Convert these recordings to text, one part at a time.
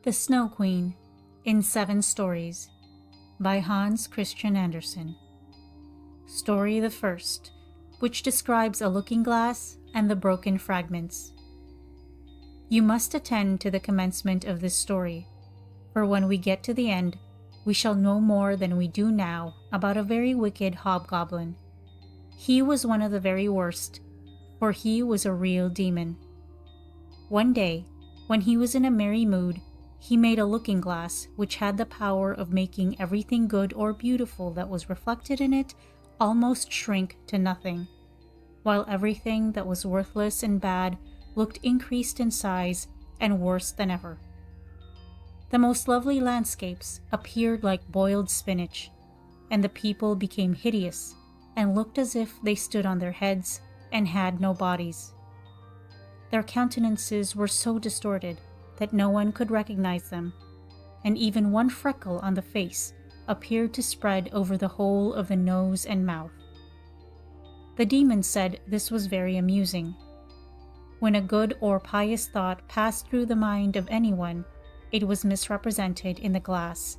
The Snow Queen in 7 Stories by Hans Christian Andersen. Story the first, which describes a looking glass and the broken fragments. You must attend to the commencement of this story, for when we get to the end, we shall know more than we do now about a very wicked hobgoblin. He was one of the very worst, for he was a real demon. One day, when he was in a merry mood, he made a looking glass which had the power of making everything good or beautiful that was reflected in it almost shrink to nothing, while everything that was worthless and bad looked increased in size and worse than ever. The most lovely landscapes appeared like boiled spinach, and the people became hideous and looked as if they stood on their heads and had no bodies. Their countenances were so distorted that no one could recognize them, and even one freckle on the face appeared to spread over the whole of the nose and mouth. The demon said this was very amusing. When a good or pious thought passed through the mind of anyone, it was misrepresented in the glass,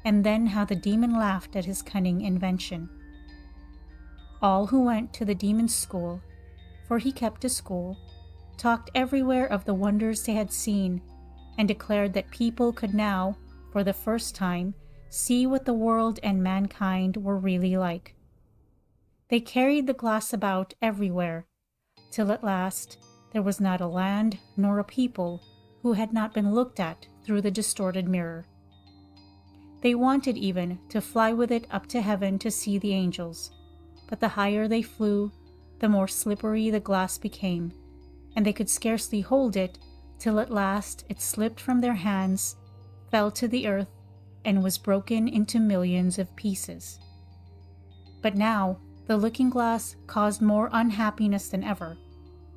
and then how the demon laughed at his cunning invention. All who went to the demon's school, for he kept a school, talked everywhere of the wonders they had seen, and declared that people could now, for the first time, see what the world and mankind were really like. They carried the glass about everywhere, till at last there was not a land nor a people who had not been looked at through the distorted mirror. They wanted even to fly with it up to heaven to see the angels, but the higher they flew, the more slippery the glass became, and they could scarcely hold it till at last it slipped from their hands, fell to the earth, and was broken into millions of pieces. But now the looking glass caused more unhappiness than ever,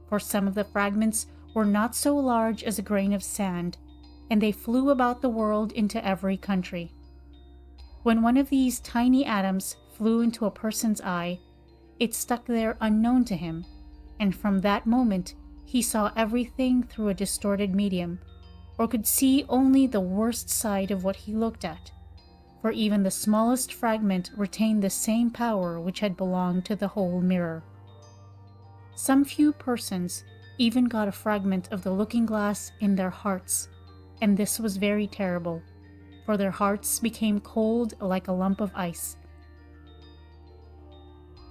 for some of the fragments were not so large as a grain of sand, and they flew about the world into every country. When one of these tiny atoms flew into a person's eye, it stuck there unknown to him, and from that moment he saw everything through a distorted medium, or could see only the worst side of what he looked at, for even the smallest fragment retained the same power which had belonged to the whole mirror. Some few persons even got a fragment of the looking glass in their hearts, and this was very terrible, for their hearts became cold like a lump of ice.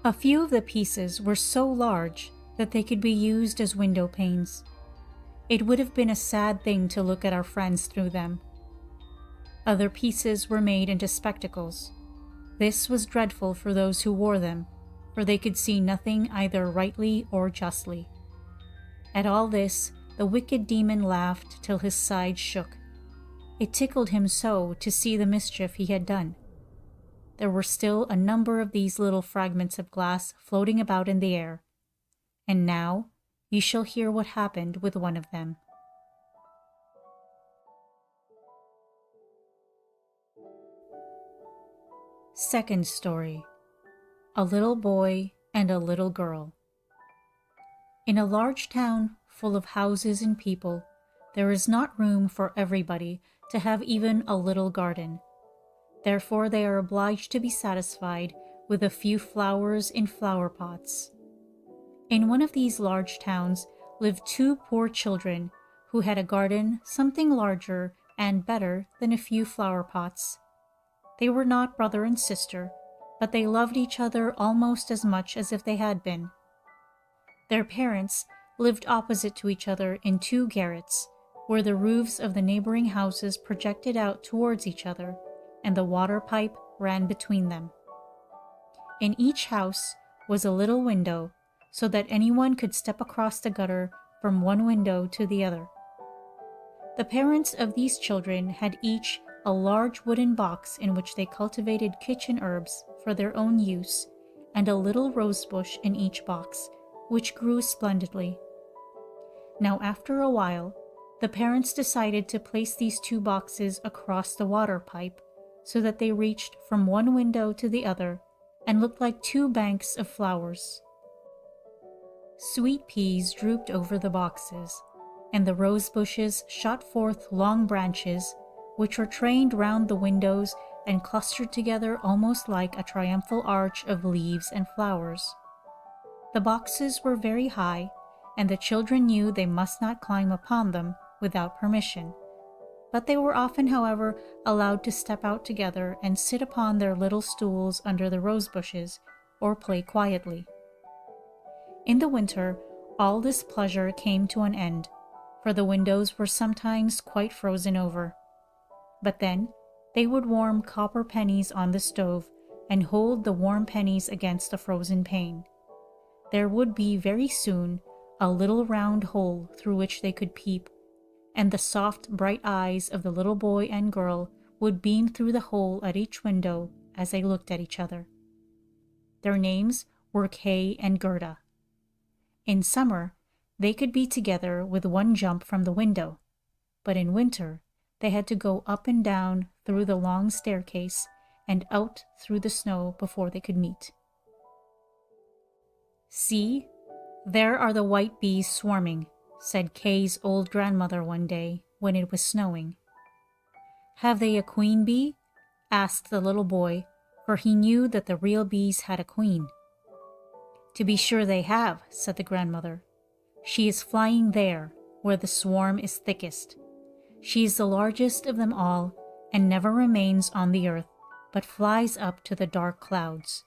A few of the pieces were so large that they could be used as window panes. It would have been a sad thing to look at our friends through them. Other pieces were made into spectacles. This was dreadful for those who wore them, for they could see nothing either rightly or justly. At all this, the wicked demon laughed till his sides shook. It tickled him so to see the mischief he had done. There were still a number of these little fragments of glass floating about in the air, and now you shall hear what happened with one of them. Second story. A little boy and a little girl. In a large town full of houses and people, there is not room for everybody to have even a little garden. Therefore they are obliged to be satisfied with a few flowers in flower pots. In one of these large towns lived 2 poor children who had a garden something larger and better than a few flower pots. They were not brother and sister, but they loved each other almost as much as if they had been. Their parents lived opposite to each other in 2 garrets, where the roofs of the neighboring houses projected out towards each other, and the water pipe ran between them. In each house was a little window, so that anyone could step across the gutter from one window to the other. The parents of these children had each a large wooden box in which they cultivated kitchen herbs for their own use, and a little rose bush in each box, which grew splendidly. Now after a while, the parents decided to place these 2 boxes across the water pipe, so that they reached from one window to the other, and looked like 2 banks of flowers. Sweet peas drooped over the boxes, and the rose bushes shot forth long branches, which were trained round the windows and clustered together almost like a triumphal arch of leaves and flowers. The boxes were very high, and the children knew they must not climb upon them without permission, but they were often, however, allowed to step out together and sit upon their little stools under the rose bushes, or play quietly. In the winter, all this pleasure came to an end, for the windows were sometimes quite frozen over. But then they would warm copper pennies on the stove and hold the warm pennies against the frozen pane. There would be very soon a little round hole through which they could peep, and the soft, bright eyes of the little boy and girl would beam through the hole at each window as they looked at each other. Their names were Kay and Gerda. In summer, they could be together with one jump from the window, but in winter, they had to go up and down through the long staircase and out through the snow before they could meet. "See, there are the white bees swarming," said Kay's old grandmother one day when it was snowing. "Have they a queen bee?" asked the little boy, for he knew that the real bees had a queen. "To be sure they have," said the grandmother. "She is flying there, where the swarm is thickest. She is the largest of them all, and never remains on the earth, but flies up to the dark clouds.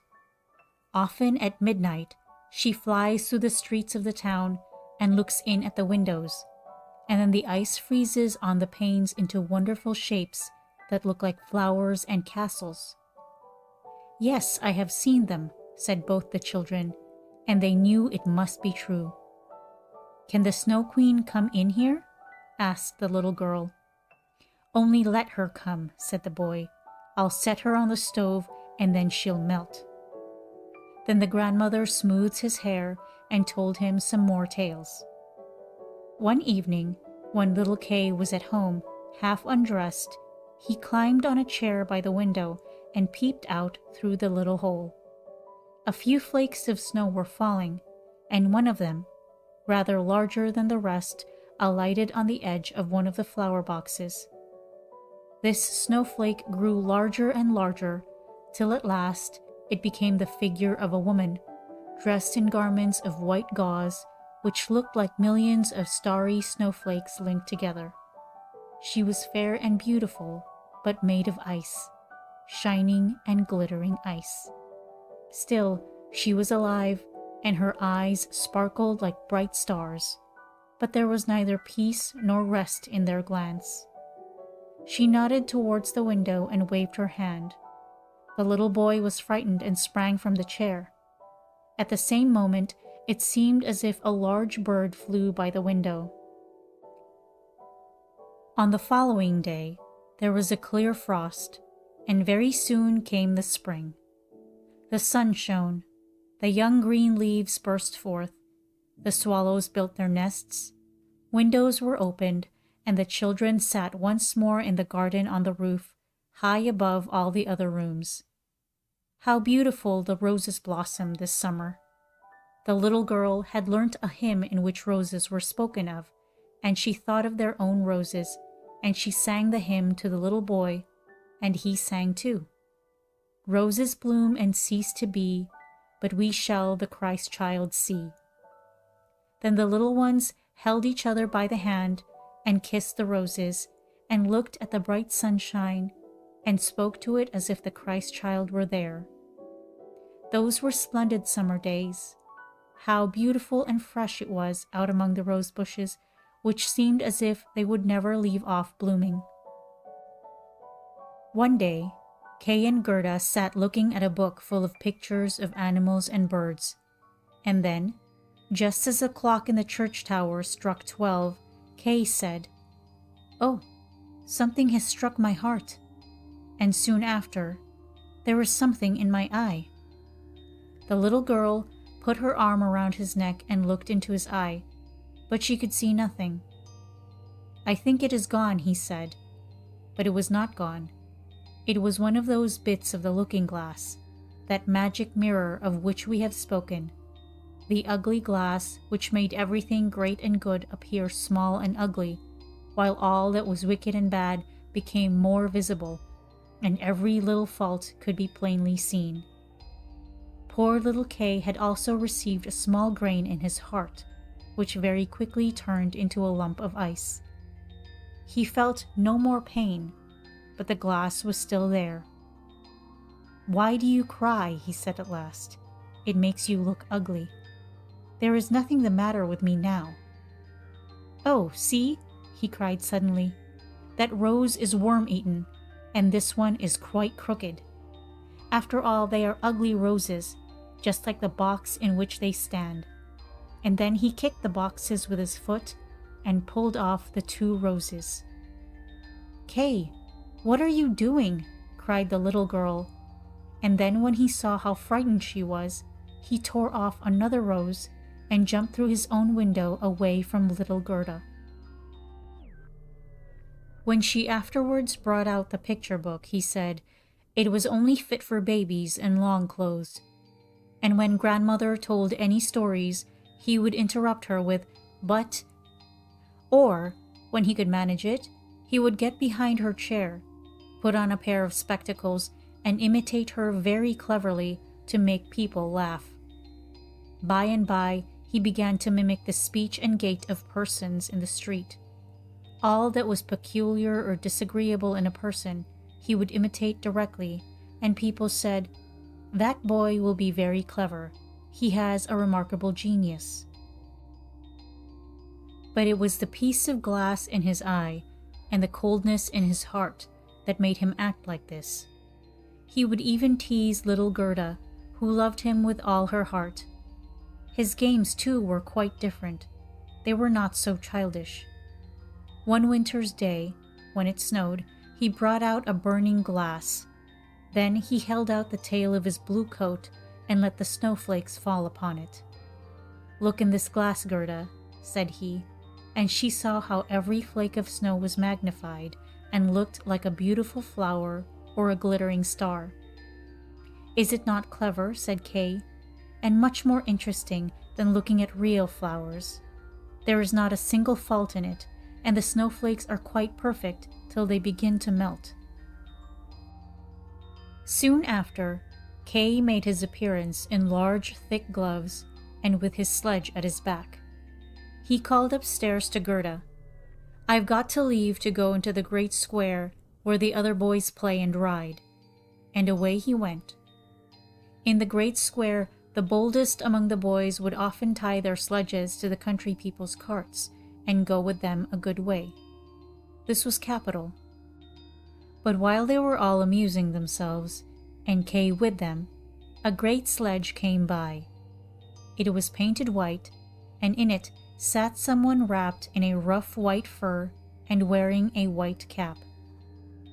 Often at midnight, she flies through the streets of the town and looks in at the windows, and then the ice freezes on the panes into wonderful shapes that look like flowers and castles." "Yes, I have seen them," said both the children, and they knew it must be true. "Can the Snow Queen come in here?" asked the little girl. "Only let her come," said the boy. "I'll set her on the stove, and then she'll melt." Then the grandmother smoothed his hair and told him some more tales. One evening, when little Kay was at home, half undressed, he climbed on a chair by the window and peeped out through the little hole. A few flakes of snow were falling, and one of them, rather larger than the rest, alighted on the edge of one of the flower boxes. This snowflake grew larger and larger, till at last it became the figure of a woman, dressed in garments of white gauze, which looked like millions of starry snowflakes linked together. She was fair and beautiful, but made of ice, shining and glittering ice. Still, she was alive, and her eyes sparkled like bright stars, but there was neither peace nor rest in their glance. She nodded towards the window and waved her hand. The little boy was frightened and sprang from the chair. At the same moment, it seemed as if a large bird flew by the window. On the following day, there was a clear frost, and very soon came the spring. The sun shone, the young green leaves burst forth, the swallows built their nests, windows were opened, and the children sat once more in the garden on the roof, high above all the other rooms. How beautiful the roses blossomed this summer! The little girl had learnt a hymn in which roses were spoken of, and she thought of their own roses, and she sang the hymn to the little boy, and he sang too. "Roses bloom and cease to be, but we shall the Christ child see." Then the little ones held each other by the hand and kissed the roses, and looked at the bright sunshine, and spoke to it as if the Christ child were there. Those were splendid summer days. How beautiful and fresh it was out among the rose bushes, which seemed as if they would never leave off blooming. One day, Kay and Gerda sat looking at a book full of pictures of animals and birds, and then, just as the clock in the church tower struck 12, Kay said, "Oh, something has struck my heart," and soon after, "There is something in my eye." The little girl put her arm around his neck and looked into his eye, but she could see nothing. "I think it is gone," he said, but it was not gone. It was one of those bits of the looking glass, that magic mirror of which we have spoken. the ugly glass which made everything great and good appear small and ugly, while all that was wicked and bad became more visible, and every little fault could be plainly seen. Poor little Kay had also received a small grain in his heart, which very quickly turned into a lump of ice. He felt no more pain, but the glass was still there. "Why do you cry?" he said at last. "It makes you look ugly. There is nothing the matter with me now." "Oh, see," he cried suddenly, "that rose is worm-eaten, and this one is quite crooked. After all, they are ugly roses, just like the box in which they stand." And then he kicked the boxes with his foot and pulled off the 2 roses. "Kay, what are you doing?" cried the little girl. And then when he saw how frightened she was, he tore off another rose and jumped through his own window away from little Gerda. When she afterwards brought out the picture book, he said it was only fit for babies and long clothes. And when grandmother told any stories, he would interrupt her with, "But," or, when he could manage it, he would get behind her chair, put on a pair of spectacles, and imitate her very cleverly to make people laugh. By and by, he began to mimic the speech and gait of persons in the street. All that was peculiar or disagreeable in a person, he would imitate directly, and people said, "That boy will be very clever. He has a remarkable genius." But it was the piece of glass in his eye and the coldness in his heart that made him act like this. He would even tease little Gerda, who loved him with all her heart. His games, too, were quite different. They were not so childish. One winter's day, when it snowed, he brought out a burning glass. Then he held out the tail of his blue coat and let the snowflakes fall upon it. "Look in this glass, Gerda," said he, and she saw how every flake of snow was magnified and looked like a beautiful flower or a glittering star. "Is it not clever?" said Kay, "and much more interesting than looking at real flowers. There is not a single fault in it, and the snowflakes are quite perfect till they begin to melt." Soon after, Kay made his appearance in large, thick gloves and with his sledge at his back. He called upstairs to Gerda, "I've got to leave to go into the great square where the other boys play and ride." And away he went. In the great square, the boldest among the boys would often tie their sledges to the country people's carts and go with them a good way. This was capital. But while they were all amusing themselves, and Kay with them, a great sledge came by. It was painted white, and in it sat someone wrapped in a rough white fur and wearing a white cap.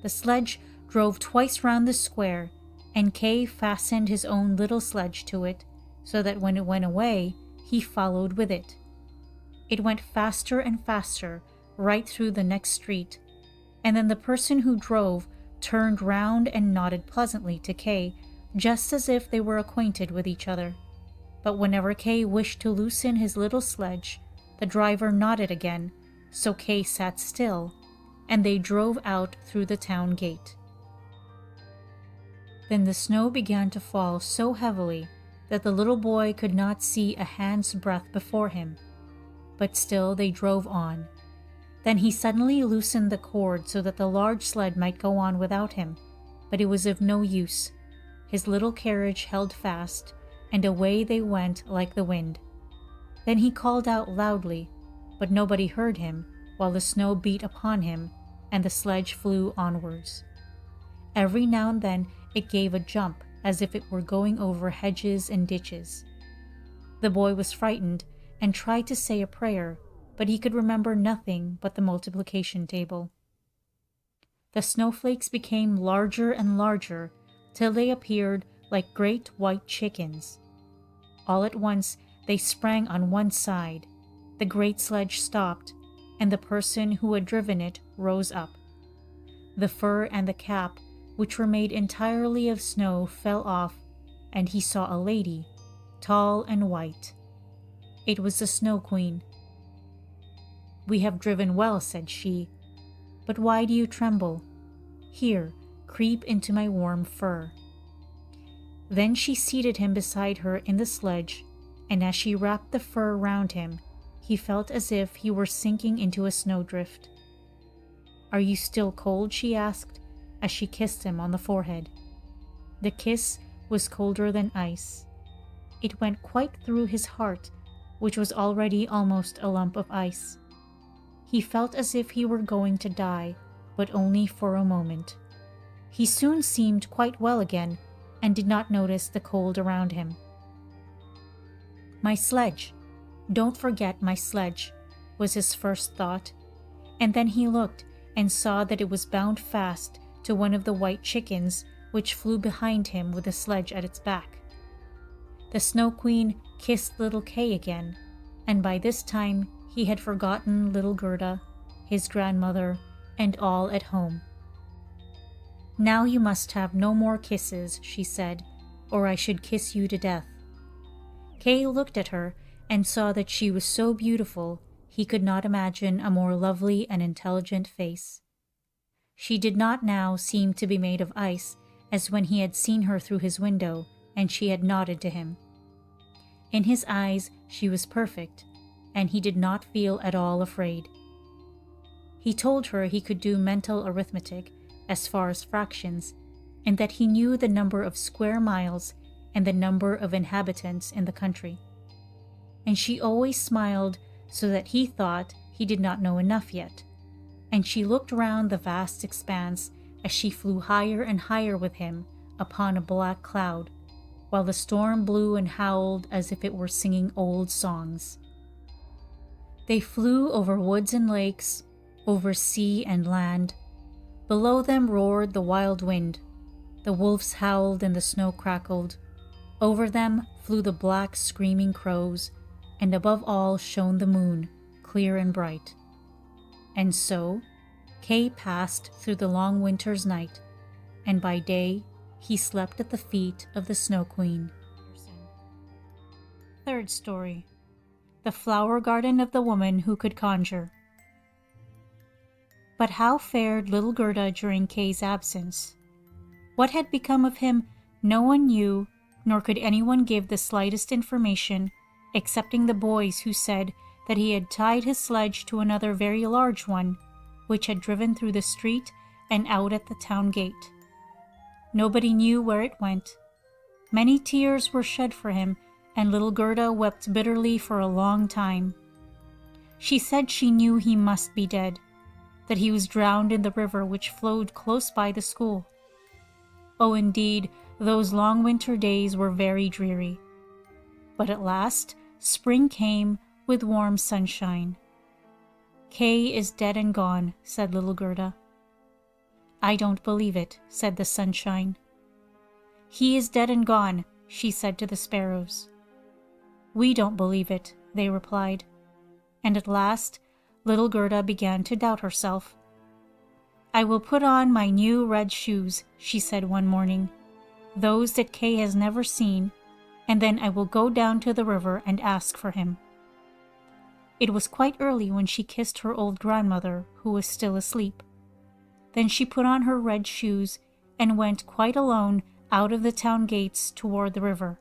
The sledge drove twice round the square, and Kay fastened his own little sledge to it, so that when it went away, he followed with it. It went faster and faster, right through the next street, and then the person who drove turned round and nodded pleasantly to Kay, just as if they were acquainted with each other. But whenever Kay wished to loosen his little sledge, the driver nodded again, so Kay sat still, and they drove out through the town gate. Then the snow began to fall so heavily that the little boy could not see a hand's breadth before him, but still they drove on. Then he suddenly loosened the cord so that the large sled might go on without him, but it was of no use. His little carriage held fast, and away they went like the wind. Then he called out loudly, but nobody heard him, while the snow beat upon him, and the sledge flew onwards. Every now and then it gave a jump, as if it were going over hedges and ditches. The boy was frightened, and tried to say a prayer, but he could remember nothing but the multiplication table. The snowflakes became larger and larger, till they appeared like great white chickens. All at once they sprang on one side, the great sledge stopped, and the person who had driven it rose up. The fur and the cap, which were made entirely of snow, fell off, and he saw a lady, tall and white, It was the Snow Queen. "We have driven well," said she, "but why do you tremble? Here, creep into my warm fur." Then she seated him beside her in the sledge, and as she wrapped the fur round him, he felt as if he were sinking into a snowdrift. "Are you still cold?" she asked, as she kissed him on the forehead. The kiss was colder than ice. It went quite through his heart, which was already almost a lump of ice. He felt as if he were going to die, but only for a moment. He soon seemed quite well again, and did not notice the cold around him. "My sledge. Don't forget my sledge," was his first thought, and then he looked and saw that it was bound fast to one of the white chickens which flew behind him with the sledge at its back. The Snow Queen kissed Little Kay again, and by this time he had forgotten little Gerda, his grandmother, and all at home. "Now you must have no more kisses," she said, "or I should kiss you to death." Kay looked at her and saw that she was so beautiful he could not imagine a more lovely and intelligent face. She did not now seem to be made of ice, as when he had seen her through his window and she had nodded to him. In his eyes she was perfect, and he did not feel at all afraid. He told her he could do mental arithmetic as far as fractions, and that he knew the number of square miles and the number of inhabitants in the country. And she always smiled so that he thought he did not know enough yet, and she looked round the vast expanse as she flew higher and higher with him upon a black cloud, while the storm blew and howled as if it were singing old songs. They flew over woods and lakes, over sea and land. Below them roared the wild wind. The wolves howled and the snow crackled. Over them flew the black screaming crows, and above all shone the moon, clear and bright. And so Kay passed through the long winter's night, and by day he slept at the feet of the Snow Queen. Third story. The Flower Garden of the Woman Who Could Conjure. But how fared little Gerda during Kay's absence? What had become of him no one knew, nor could anyone give the slightest information, excepting the boys who said that he had tied his sledge to another very large one, which had driven through the street and out at the town gate. Nobody knew where it went. Many tears were shed for him, and little Gerda wept bitterly for a long time. She said she knew he must be dead, that he was drowned in the river which flowed close by the school. Oh, indeed, those long winter days were very dreary. But at last, spring came with warm sunshine. "Kay is dead and gone," said little Gerda. "I don't believe it," said the sunshine. "He is dead and gone," she said to the sparrows. "We don't believe it," they replied. And at last, little Gerda began to doubt herself. "I will put on my new red shoes," she said one morning, "those that Kay has never seen, and then I will go down to the river and ask for him." It was quite early when she kissed her old grandmother, who was still asleep. Then she put on her red shoes and went quite alone out of the town gates toward the river.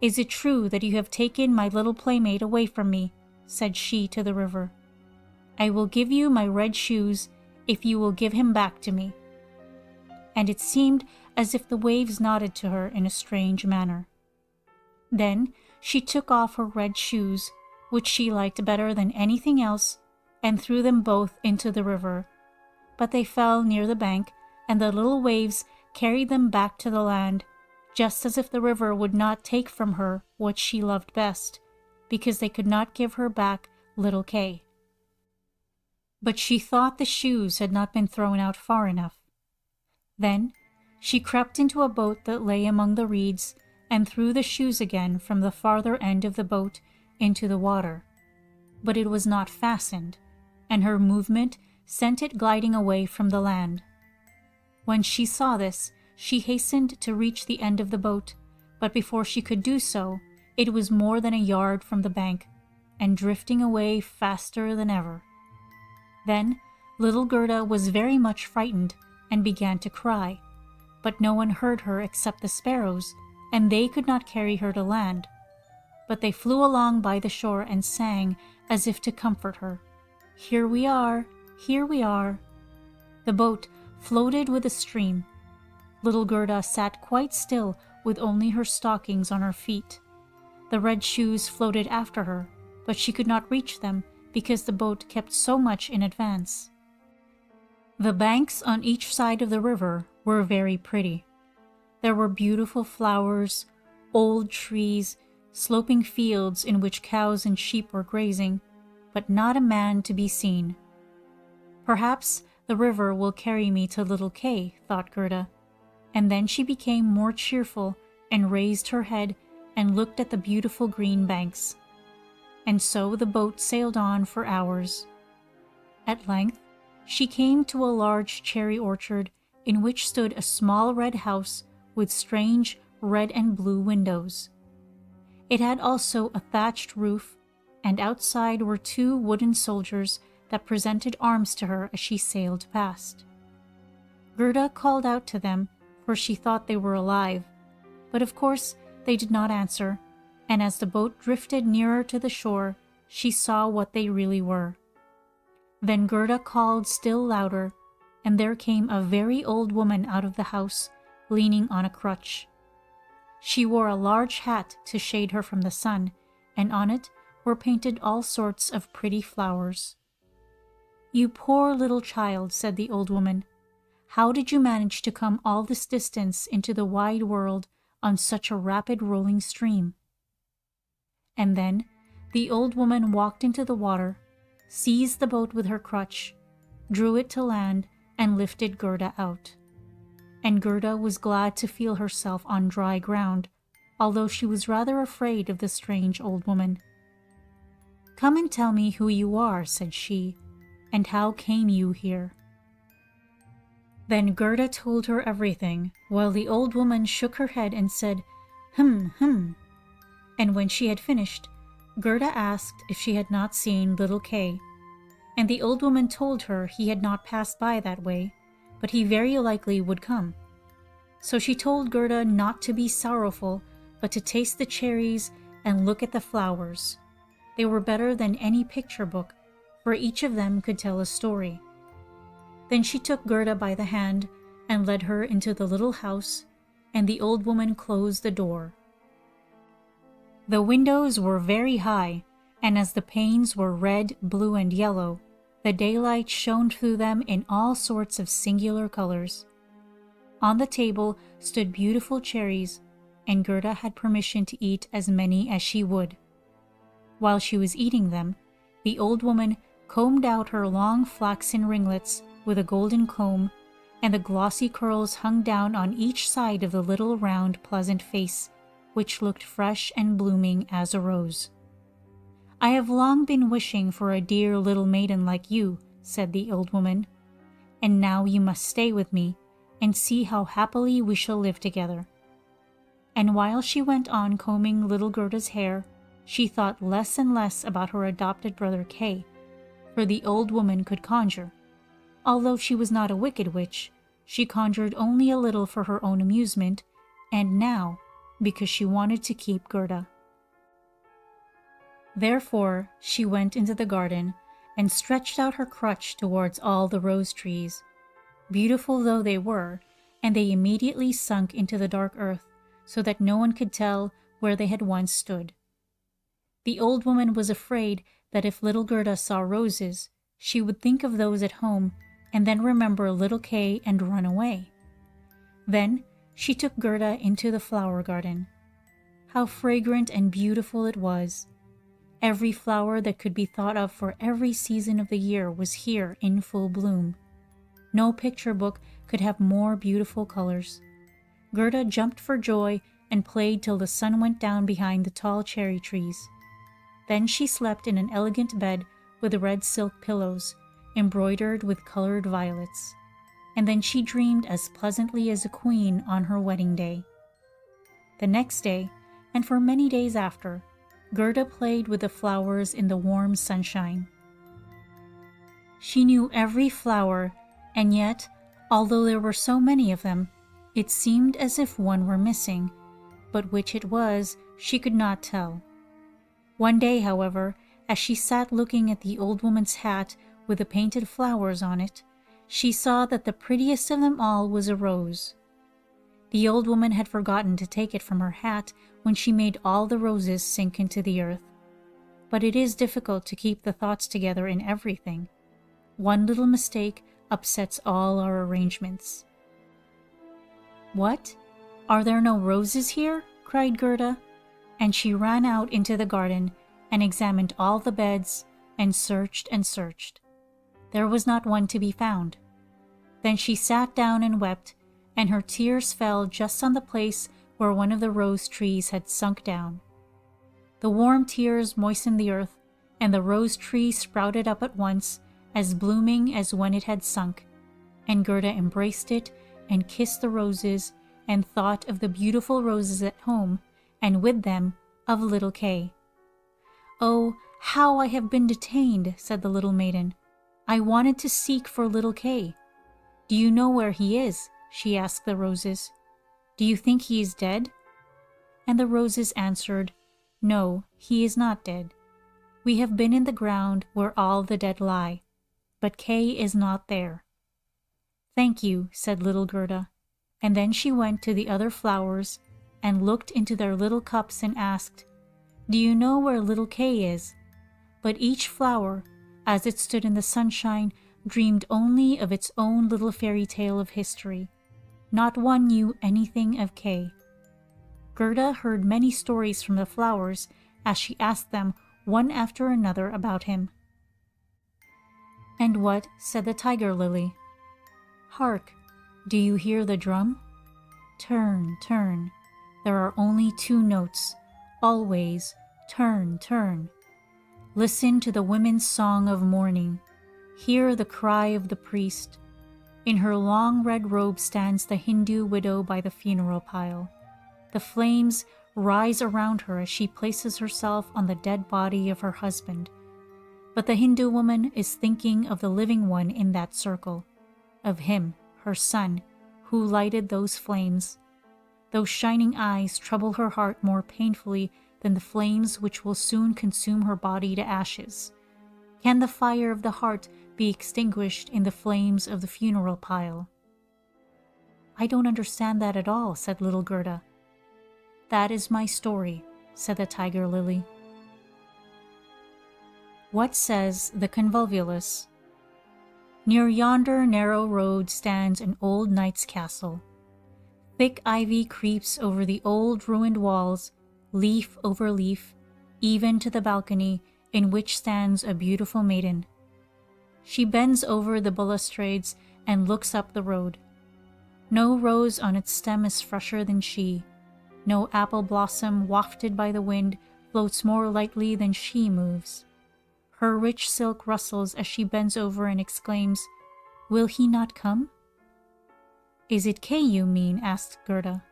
"Is it true that you have taken my little playmate away from me?" said she to the river. "I will give you my red shoes if you will give him back to me." And it seemed as if the waves nodded to her in a strange manner. Then she took off her red shoes, which she liked better than anything else, and threw them both into the river. But they fell near the bank, and the little waves carried them back to the land, just as if the river would not take from her what she loved best, because they could not give her back little Kay. But she thought the shoes had not been thrown out far enough. Then she crept into a boat that lay among the reeds and threw the shoes again from the farther end of the boat into the water. But it was not fastened, and her movement sent it gliding away from the land. When she saw this, she hastened to reach the end of the boat, but before she could do so, It was more than a yard from the bank, and drifting away faster than ever. Then little Gerda was very much frightened and began to cry, but no one heard her except the sparrows, and they could not carry her to land. But they flew along by the shore and sang as if to comfort her. "Here we are, here we are." The boat floated with the stream. Little Gerda sat quite still with only her stockings on her feet. The red shoes floated after her, but she could not reach them because the boat kept so much in advance. The banks on each side of the river were very pretty. There were beautiful flowers, old trees, sloping fields in which cows and sheep were grazing, but not a man to be seen. "Perhaps the river will carry me to Little Kay," thought Gerda, and then she became more cheerful and raised her head and looked at the beautiful green banks. And so the boat sailed on for hours. At length, she came to a large cherry orchard in which stood a small red house with strange red and blue windows. It had also a thatched roof, and outside were 2 wooden soldiers that presented arms to her as she sailed past. Gerda called out to them, for she thought they were alive, but of course they did not answer, and as the boat drifted nearer to the shore, she saw what they really were. Then Gerda called still louder, and there came a very old woman out of the house, leaning on a crutch. She wore a large hat to shade her from the sun, and on it were painted all sorts of pretty flowers. "You poor little child," said the old woman. "How did you manage to come all this distance into the wide world on such a rapid rolling stream?" And then the old woman walked into the water, seized the boat with her crutch, drew it to land, and lifted Gerda out. And Gerda was glad to feel herself on dry ground, although she was rather afraid of the strange old woman. "Come and tell me who you are," said she, "and how came you here?" Then Gerda told her everything, while the old woman shook her head and said, "Hum." And when she had finished, Gerda asked if she had not seen Little Kay, and the old woman told her he had not passed by that way, but he very likely would come. So she told Gerda not to be sorrowful, but to taste the cherries and look at the flowers. They were better than any picture book, for each of them could tell a story. Then she took Gerda by the hand and led her into the little house, and the old woman closed the door. The windows were very high, and as the panes were red, blue, and yellow, the daylight shone through them in all sorts of singular colors. On the table stood beautiful cherries, and Gerda had permission to eat as many as she would. While she was eating them, the old woman combed out her long flaxen ringlets with a golden comb, and the glossy curls hung down on each side of the little round pleasant face, which looked fresh and blooming as a rose. "I have long been wishing for a dear little maiden like you," said the old woman, "and now you must stay with me and see how happily we shall live together." And while she went on combing little Gerda's hair, she thought less and less about her adopted brother Kay, for the old woman could conjure. Although she was not a wicked witch, she conjured only a little for her own amusement, and now because she wanted to keep Gerda. Therefore she went into the garden and stretched out her crutch towards all the rose trees. Beautiful though they were, and they immediately sunk into the dark earth, so that no one could tell where they had once stood. The old woman was afraid that if little Gerda saw roses, she would think of those at home and then remember Little Kay and run away. Then she took Gerda into the flower garden. How fragrant and beautiful it was! Every flower that could be thought of for every season of the year was here in full bloom. No picture book could have more beautiful colors. Gerda jumped for joy and played till the sun went down behind the tall cherry trees. Then she slept in an elegant bed with red silk pillows, embroidered with colored violets, and then she dreamed as pleasantly as a queen on her wedding day. The next day, and for many days after, Gerda played with the flowers in the warm sunshine. She knew every flower, and yet, although there were so many of them, it seemed as if one were missing, but which it was, she could not tell. One day, however, as she sat looking at the old woman's hat with the painted flowers on it, she saw that the prettiest of them all was a rose. The old woman had forgotten to take it from her hat when she made all the roses sink into the earth. But it is difficult to keep the thoughts together in everything. One little mistake upsets all our arrangements. "What? Are there no roses here?" cried Gerda, and she ran out into the garden and examined all the beds and searched and searched. There was not one to be found. Then she sat down and wept, and her tears fell just on the place where one of the rose trees had sunk down. The warm tears moistened the earth, and the rose tree sprouted up at once, as blooming as when it had sunk, and Gerda embraced it and kissed the roses and thought of the beautiful roses at home, and with them of little Kay. "Oh, how I have been detained," said the little maiden. "I wanted to seek for little Kay. Do you know where he is?" she asked the roses. "Do you think he is dead?" And the roses answered, "No, he is not dead. We have been in the ground where all the dead lie, but Kay is not there." "Thank you," said little Gerda, and then she went to the other flowers and looked into their little cups and asked, "Do you know where little Kay is?" But each flower, as it stood in the sunshine, dreamed only of its own little fairy tale of history. Not one knew anything of Kay. Gerda heard many stories from the flowers as she asked them one after another about him. "And what?" said the tiger lily. "Hark! Do you hear the drum? Turn, turn. There are only two notes. Always turn, turn. Listen to the women's song of mourning. Hear the cry of the priest. In her long red robe stands the Hindu widow by the funeral pile. The flames rise around her as she places herself on the dead body of her husband. But the Hindu woman is thinking of the living one in that circle, of him, her son, who lighted those flames. Those shining eyes trouble her heart more painfully than the flames which will soon consume her body to ashes. Can the fire of the heart be extinguished in the flames of the funeral pile?" "I don't understand that at all," said little Gerda. "That is my story," said the tiger lily. What says the convolvulus? "Near yonder narrow road stands an old knight's castle. Thick ivy creeps over the old ruined walls, leaf over leaf, even to the balcony in which stands a beautiful maiden. She bends over the balustrades and looks up the road. No rose on its stem is fresher than she. No apple blossom wafted by the wind floats more lightly than she moves. Her rich silk rustles as she bends over and exclaims, 'Will he not come?'" "Is it Kay you mean?" asked Gerda.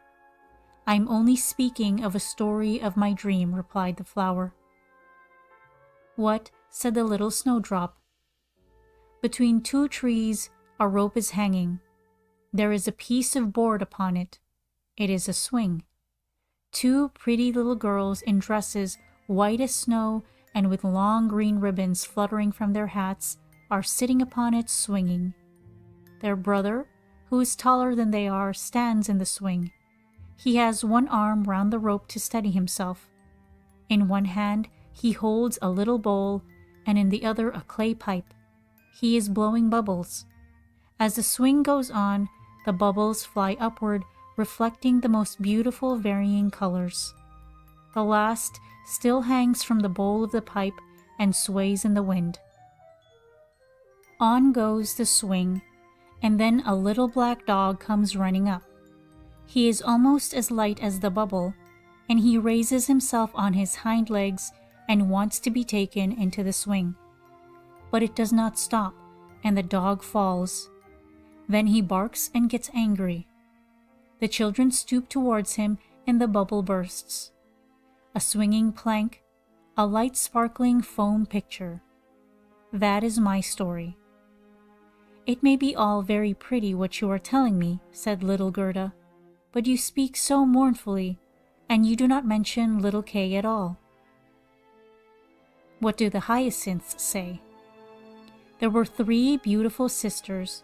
"I'm only speaking of a story of my dream," replied the flower. "What?" said the little snowdrop. "Between two trees a rope is hanging. There is a piece of board upon it. It is a swing. Two pretty little girls in dresses white as snow and with long green ribbons fluttering from their hats are sitting upon it swinging. Their brother, who is taller than they are, stands in the swing. He has one arm round the rope to steady himself. In one hand he holds a little bowl, and in the other a clay pipe. He is blowing bubbles. As the swing goes on, the bubbles fly upward, reflecting the most beautiful varying colors. The last still hangs from the bowl of the pipe and sways in the wind. On goes the swing, and then a little black dog comes running up. He is almost as light as the bubble, and he raises himself on his hind legs and wants to be taken into the swing. But it does not stop, and the dog falls. Then he barks and gets angry. The children stoop towards him, and the bubble bursts. a swinging plank, a light sparkling foam picture. That is my story." "It may be all very pretty what you are telling me," said little Gerda, "but you speak so mournfully, and you do not mention little Kay at all." "What do the hyacinths say?" "There were 3 beautiful sisters,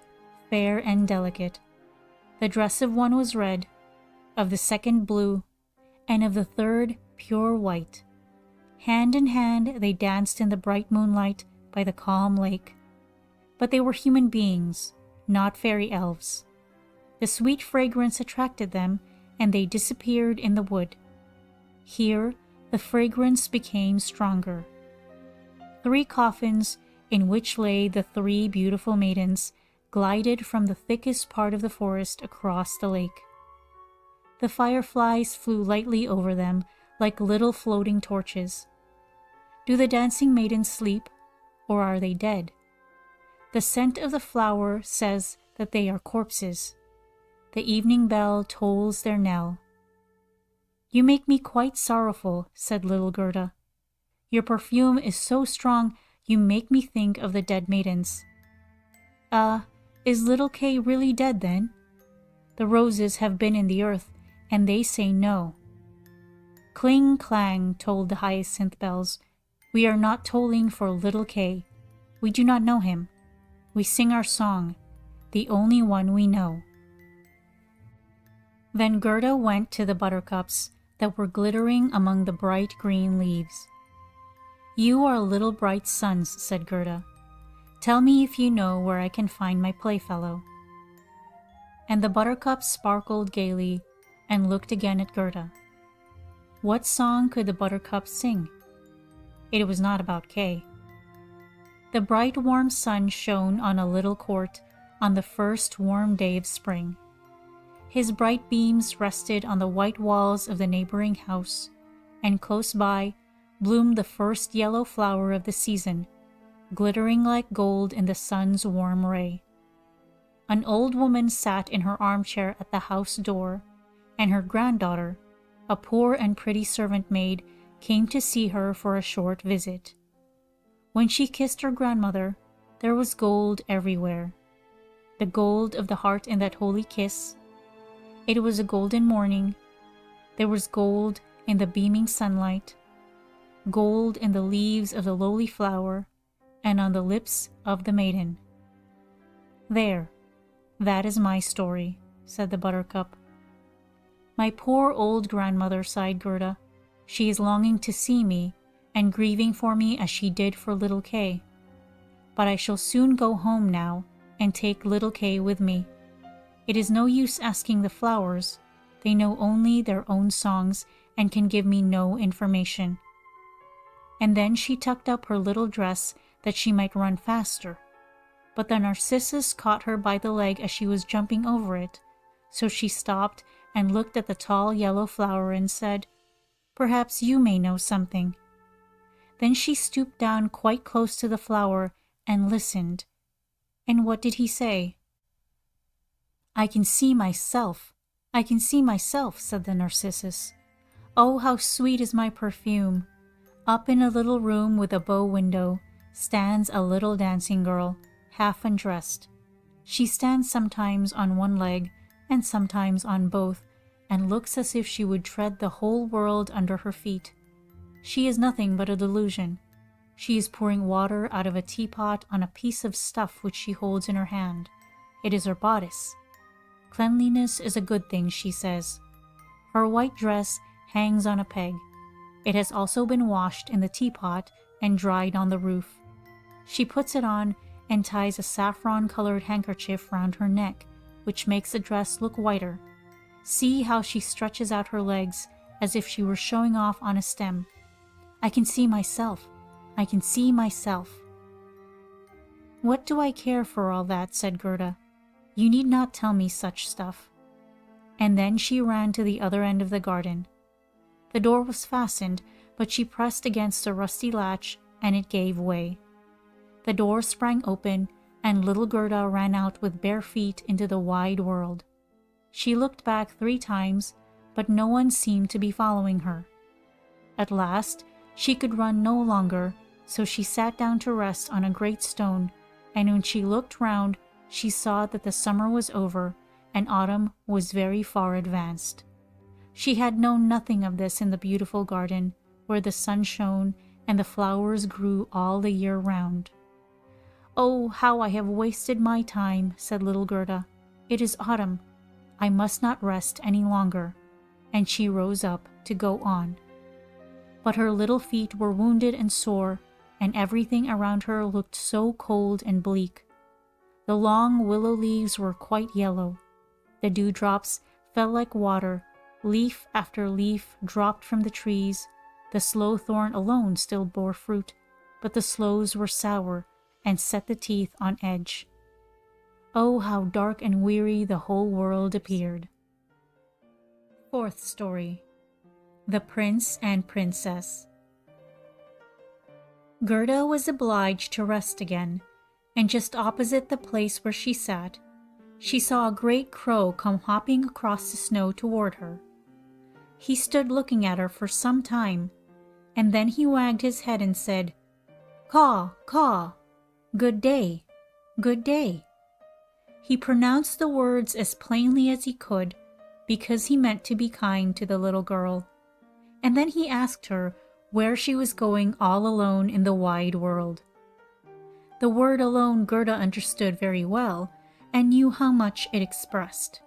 fair and delicate. The dress of one was red, of the second blue, and of the third pure white. Hand in hand they danced in the bright moonlight by the calm lake. But they were human beings, not fairy elves. The sweet fragrance attracted them, and they disappeared in the wood. Here the fragrance became stronger. 3 coffins, in which lay the 3 beautiful maidens, glided from the thickest part of the forest across the lake. The fireflies flew lightly over them like little floating torches. Do the dancing maidens sleep, or are they dead? The scent of the flower says that they are corpses. The evening bell tolls their knell." "You make me quite sorrowful," said little Gerda. "Your perfume is so strong you make me think of the dead maidens." Is little Kay really dead then?" "The roses have been in the earth, and they say no." "Cling clang," tolled the hyacinth bells. "We are not tolling for little Kay. We do not know him. We sing our song, the only one we know." Then Gerda went to the buttercups that were glittering among the bright green leaves. "You are little bright suns," said Gerda. "Tell me if you know where I can find my playfellow." And the buttercups sparkled gaily and looked again at Gerda. What song could the buttercups sing? It was not about Kay. The bright warm sun shone on a little court on the first warm day of spring. His bright beams rested on the white walls of the neighboring house, and close by bloomed the first yellow flower of the season, glittering like gold in the sun's warm ray. An old woman sat in her armchair at the house door, and her granddaughter, a poor and pretty servant maid, came to see her for a short visit. When she kissed her grandmother, there was gold everywhere. The gold of the heart in that holy kiss. It was a golden morning. There was gold in the beaming sunlight, gold in the leaves of the lowly flower, and on the lips of the maiden. "There, that is my story," said the buttercup. "My poor old grandmother," sighed Gerda. "She is longing to see me, and grieving for me as she did for little Kay. But I shall soon go home now, and take little Kay with me. It is no use asking the flowers. They know only their own songs, and can give me no information." And then she tucked up her little dress that she might run faster. But the narcissus caught her by the leg as she was jumping over it, so she stopped and looked at the tall yellow flower and said, "Perhaps you may know something." Then she stooped down quite close to the flower and listened. And what did he say? "I can see myself. I can see myself," said the narcissus. "Oh, how sweet is my perfume. Up in a little room with a bow window stands a little dancing girl, half undressed. She stands sometimes on one leg and sometimes on both, and looks as if she would tread the whole world under her feet. She is nothing but a delusion. She is pouring water out of a teapot on a piece of stuff which she holds in her hand. It is her bodice. Cleanliness is a good thing, she says. Her white dress hangs on a peg. It has also been washed in the teapot and dried on the roof. She puts it on and ties a saffron-colored handkerchief round her neck, which makes the dress look whiter. See how she stretches out her legs as if she were showing off on a stem. I can see myself. I can see myself." "What do I care for all that?" said Gerda. "You need not tell me such stuff." And then she ran to the other end of the garden. The door was fastened, but she pressed against the rusty latch, and it gave way. The door sprang open, and little Gerda ran out with bare feet into the wide world. She looked back 3 times, but no one seemed to be following her. At last, she could run no longer, so she sat down to rest on a great stone, and when she looked round, she saw that the summer was over, and autumn was very far advanced. She had known nothing of this in the beautiful garden, where the sun shone and the flowers grew all the year round. "Oh, how I have wasted my time," said little Gerda. "It is autumn. I must not rest any longer." And she rose up to go on. But her little feet were wounded and sore, and everything around her looked so cold and bleak. The long willow leaves were quite yellow. The dewdrops fell like water, leaf after leaf dropped from the trees. The sloe-thorn alone still bore fruit, but the sloes were sour and set the teeth on edge. Oh, how dark and weary the whole world appeared. Fourth story. The Prince and Princess. Gerda was obliged to rest again, and just opposite the place where she sat, she saw a great crow come hopping across the snow toward her. He stood looking at her for some time, and then he wagged his head and said, "Caw, caw, good day, good day." He pronounced the words as plainly as he could, because he meant to be kind to the little girl, and then he asked her where she was going all alone in the wide world. The word alone Gerda understood very well, and knew how much it expressed.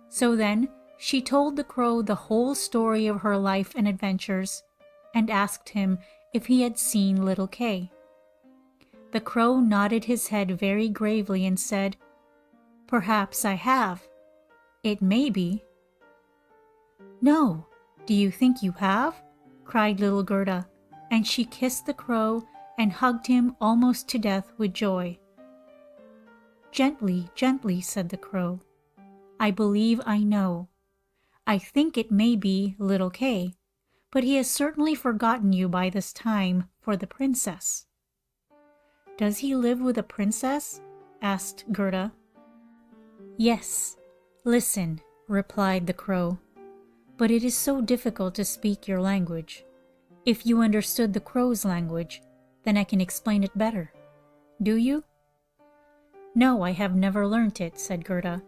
So then she told the crow the whole story of her life and adventures, and asked him if he had seen Little Kay. The crow nodded his head very gravely and said, "Perhaps I have. It may be." "No, do you think you have?" cried little Gerda, and she kissed the crow and hugged him almost to death with joy. "Gently, gently," said the crow. "I believe I know. I think it may be Little Kay, but he has certainly forgotten you by this time for the princess." "Does he live with a princess?" asked Gerda. "Yes. Listen," replied the crow. "But it is so difficult to speak your language. If you understood the crow's language, then I can explain it better. Do you?" "No, I have never learnt it," said Gerda,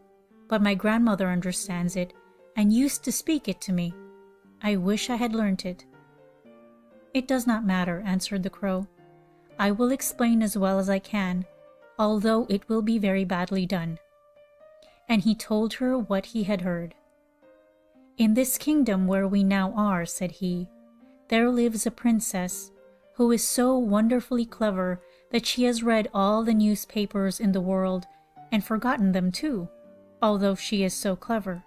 "but my grandmother understands it and used to speak it to me. I wish I had learnt it." "It does not matter," answered the crow. "I will explain as well as I can, although it will be very badly done." And he told her what he had heard. "In this kingdom where we now are," said he, "there lives a princess who is so wonderfully clever that she has read all the newspapers in the world and forgotten them too, although she is so clever.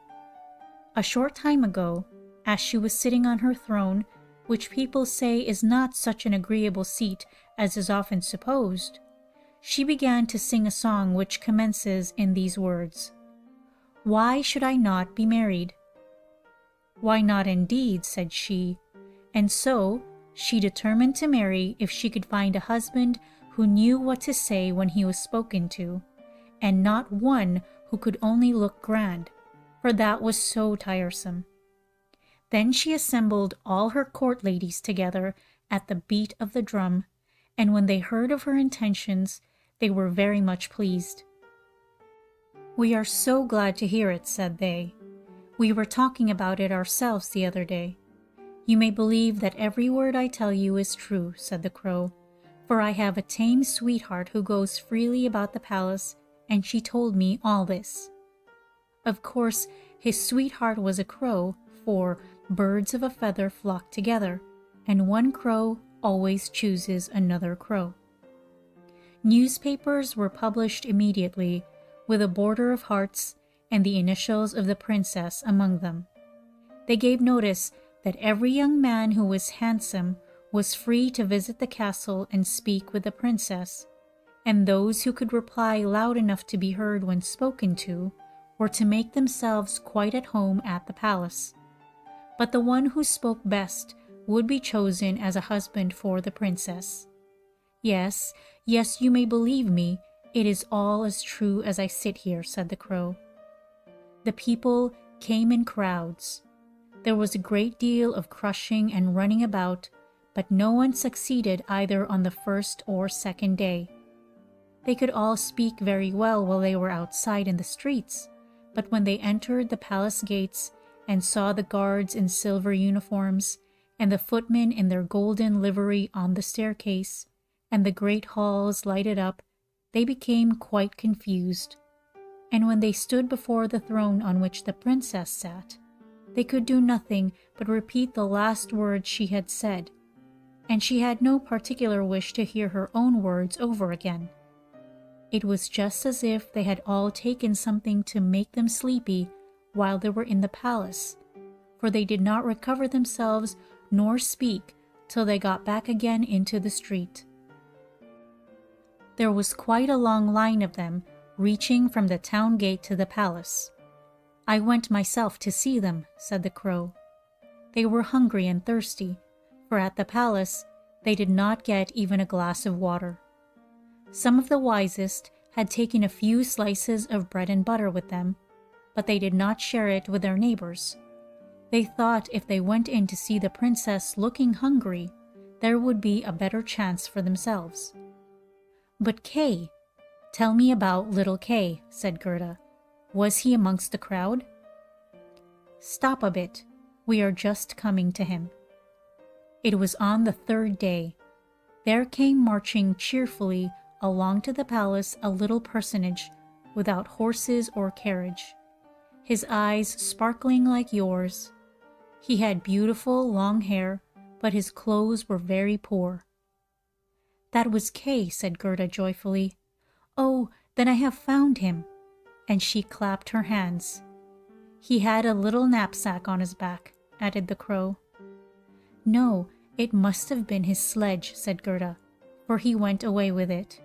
A short time ago, as she was sitting on her throne, which people say is not such an agreeable seat as is often supposed, she began to sing a song which commences in these words, 'Why should I not be married?' 'Why not indeed?' said she, and so she determined to marry if she could find a husband who knew what to say when he was spoken to, and not one who could only look grand, for that was so tiresome. Then she assembled all her court ladies together at the beat of the drum, and when they heard of her intentions, they were very much pleased. 'We are so glad to hear it,' said they. 'We were talking about it ourselves the other day.' 'You may believe that every word I tell you is true,' said the crow, 'for I have a tame sweetheart who goes freely about the palace, and she told me all this.' Of course, his sweetheart was a crow, for birds of a feather flock together, and one crow always chooses another crow. Newspapers were published immediately, with a border of hearts and the initials of the princess among them. They gave notice that every young man who was handsome was free to visit the castle and speak with the princess, and those who could reply loud enough to be heard when spoken to were to make themselves quite at home at the palace. But the one who spoke best would be chosen as a husband for the princess. Yes, yes, you may believe me, it is all as true as I sit here," said the crow. The people came in crowds. There was a great deal of crushing and running about, but no one succeeded either on the first or second day. They could all speak very well while they were outside in the streets, but when they entered the palace gates and saw the guards in silver uniforms, and the footmen in their golden livery on the staircase, and the great halls lighted up, they became quite confused. And when they stood before the throne on which the princess sat, they could do nothing but repeat the last words she had said, and she had no particular wish to hear her own words over again. It was just as if they had all taken something to make them sleepy while they were in the palace, for they did not recover themselves nor speak till they got back again into the street. There was quite a long line of them, reaching from the town gate to the palace. I went myself to see them, said the crow. They were hungry and thirsty, for at the palace they did not get even a glass of water. Some of the wisest had taken a few slices of bread and butter with them, but they did not share it with their neighbors. They thought if they went in to see the princess looking hungry, there would be a better chance for themselves. But Kay, tell me about little Kay, said Gerda. Was he amongst the crowd? Stop a bit. We are just coming to him. It was on the third day. There came marching cheerfully along to the palace a little personage without horses or carriage, his eyes sparkling like yours. He had beautiful long hair, but his clothes were very poor. That was Kay, said Gerda joyfully. Oh, then I have found him. And she clapped her hands. He had a little knapsack on his back, added the crow. No, it must have been his sledge, said Gerda, for he went away with it.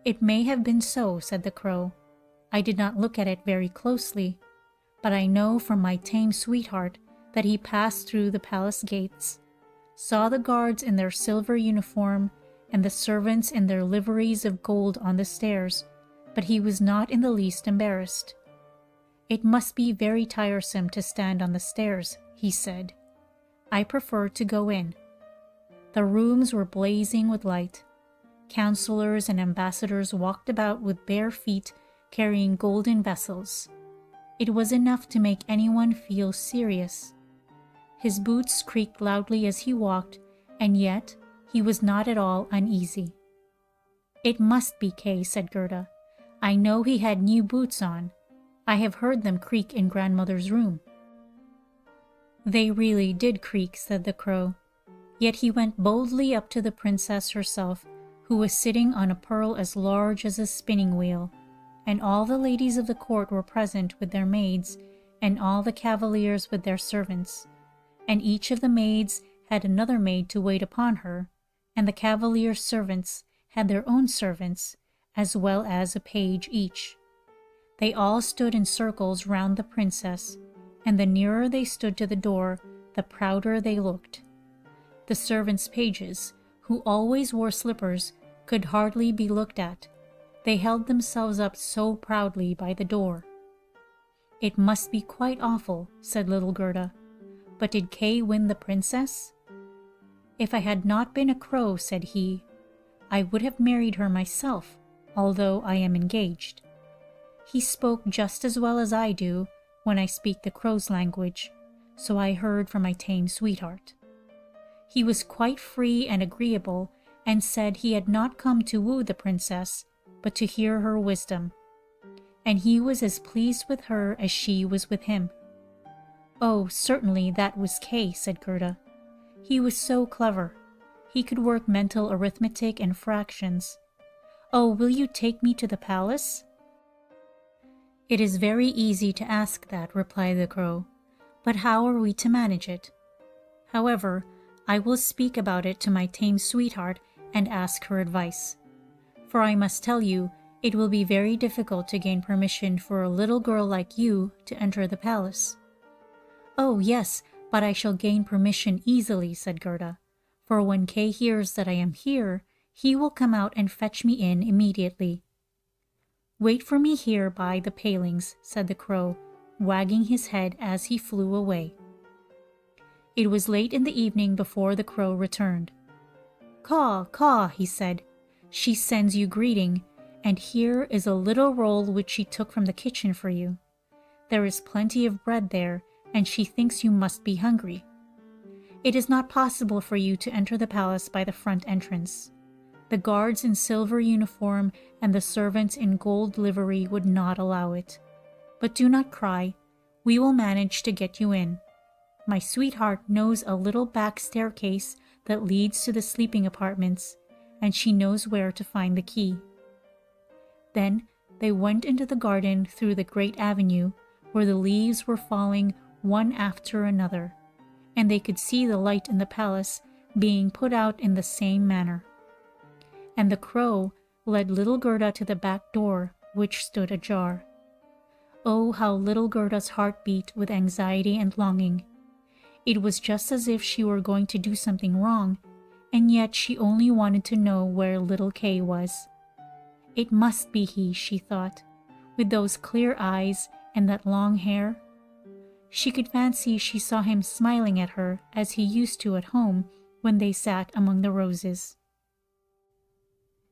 It may have been so, said the crow. I did not look at it very closely, but I know from my tame sweetheart that he passed through the palace gates, saw the guards in their silver uniform and the servants in their liveries of gold on the stairs, but he was not in the least embarrassed. It must be very tiresome to stand on the stairs, he said. I prefer to go in. The rooms were blazing with light. Counselors and ambassadors walked about with bare feet carrying golden vessels. It was enough to make anyone feel serious. His boots creaked loudly as he walked, and yet he was not at all uneasy. It must be Kay, said Gerda. I know he had new boots on. I have heard them creak in grandmother's room. They really did creak, said the crow. Yet he went boldly up to the princess herself, who was sitting on a pearl as large as a spinning wheel, and all the ladies of the court were present with their maids, and all the cavaliers with their servants. And each of the maids had another maid to wait upon her, and the cavaliers' servants had their own servants, as well as a page each. They all stood in circles round the princess, and the nearer they stood to the door, the prouder they looked. The servants' pages, who always wore slippers, could hardly be looked at. They held themselves up so proudly by the door. It must be quite awful, said little Gerda. But did Kay win the princess? If I had not been a crow, said he, I would have married her myself, although I am engaged. He spoke just as well as I do when I speak the crow's language, so I heard from my tame sweetheart. He was quite free and agreeable, and said he had not come to woo the princess, but to hear her wisdom. And he was as pleased with her as she was with him. Oh, certainly that was Kay, said Gerda. He was so clever. He could work mental arithmetic and fractions. Oh, will you take me to the palace? It is very easy to ask that, replied the crow. But how are we to manage it? However, I will speak about it to my tame sweetheart and ask her advice. For I must tell you, it will be very difficult to gain permission for a little girl like you to enter the palace. Oh, yes, but I shall gain permission easily, said Gerda. For when Kay hears that I am here, he will come out and fetch me in immediately. Wait for me here by the palings, said the crow, wagging his head as he flew away. It was late in the evening before the crow returned. "Caw, caw," he said. "She sends you greeting, and here is a little roll which she took from the kitchen for you. There is plenty of bread there, and she thinks you must be hungry. It is not possible for you to enter the palace by the front entrance. The guards in silver uniform and the servants in gold livery would not allow it. But do not cry, we will manage to get you in. My sweetheart knows a little back staircase that leads to the sleeping apartments, and she knows where to find the key." Then they went into the garden through the great avenue, where the leaves were falling one after another, and they could see the light in the palace being put out in the same manner. And the crow led little Gerda to the back door, which stood ajar. Oh, how little Gerda's heart beat with anxiety and longing. It was just as if she were going to do something wrong, and yet she only wanted to know where little Kay was. It must be he, she thought, with those clear eyes and that long hair. She could fancy she saw him smiling at her as he used to at home when they sat among the roses.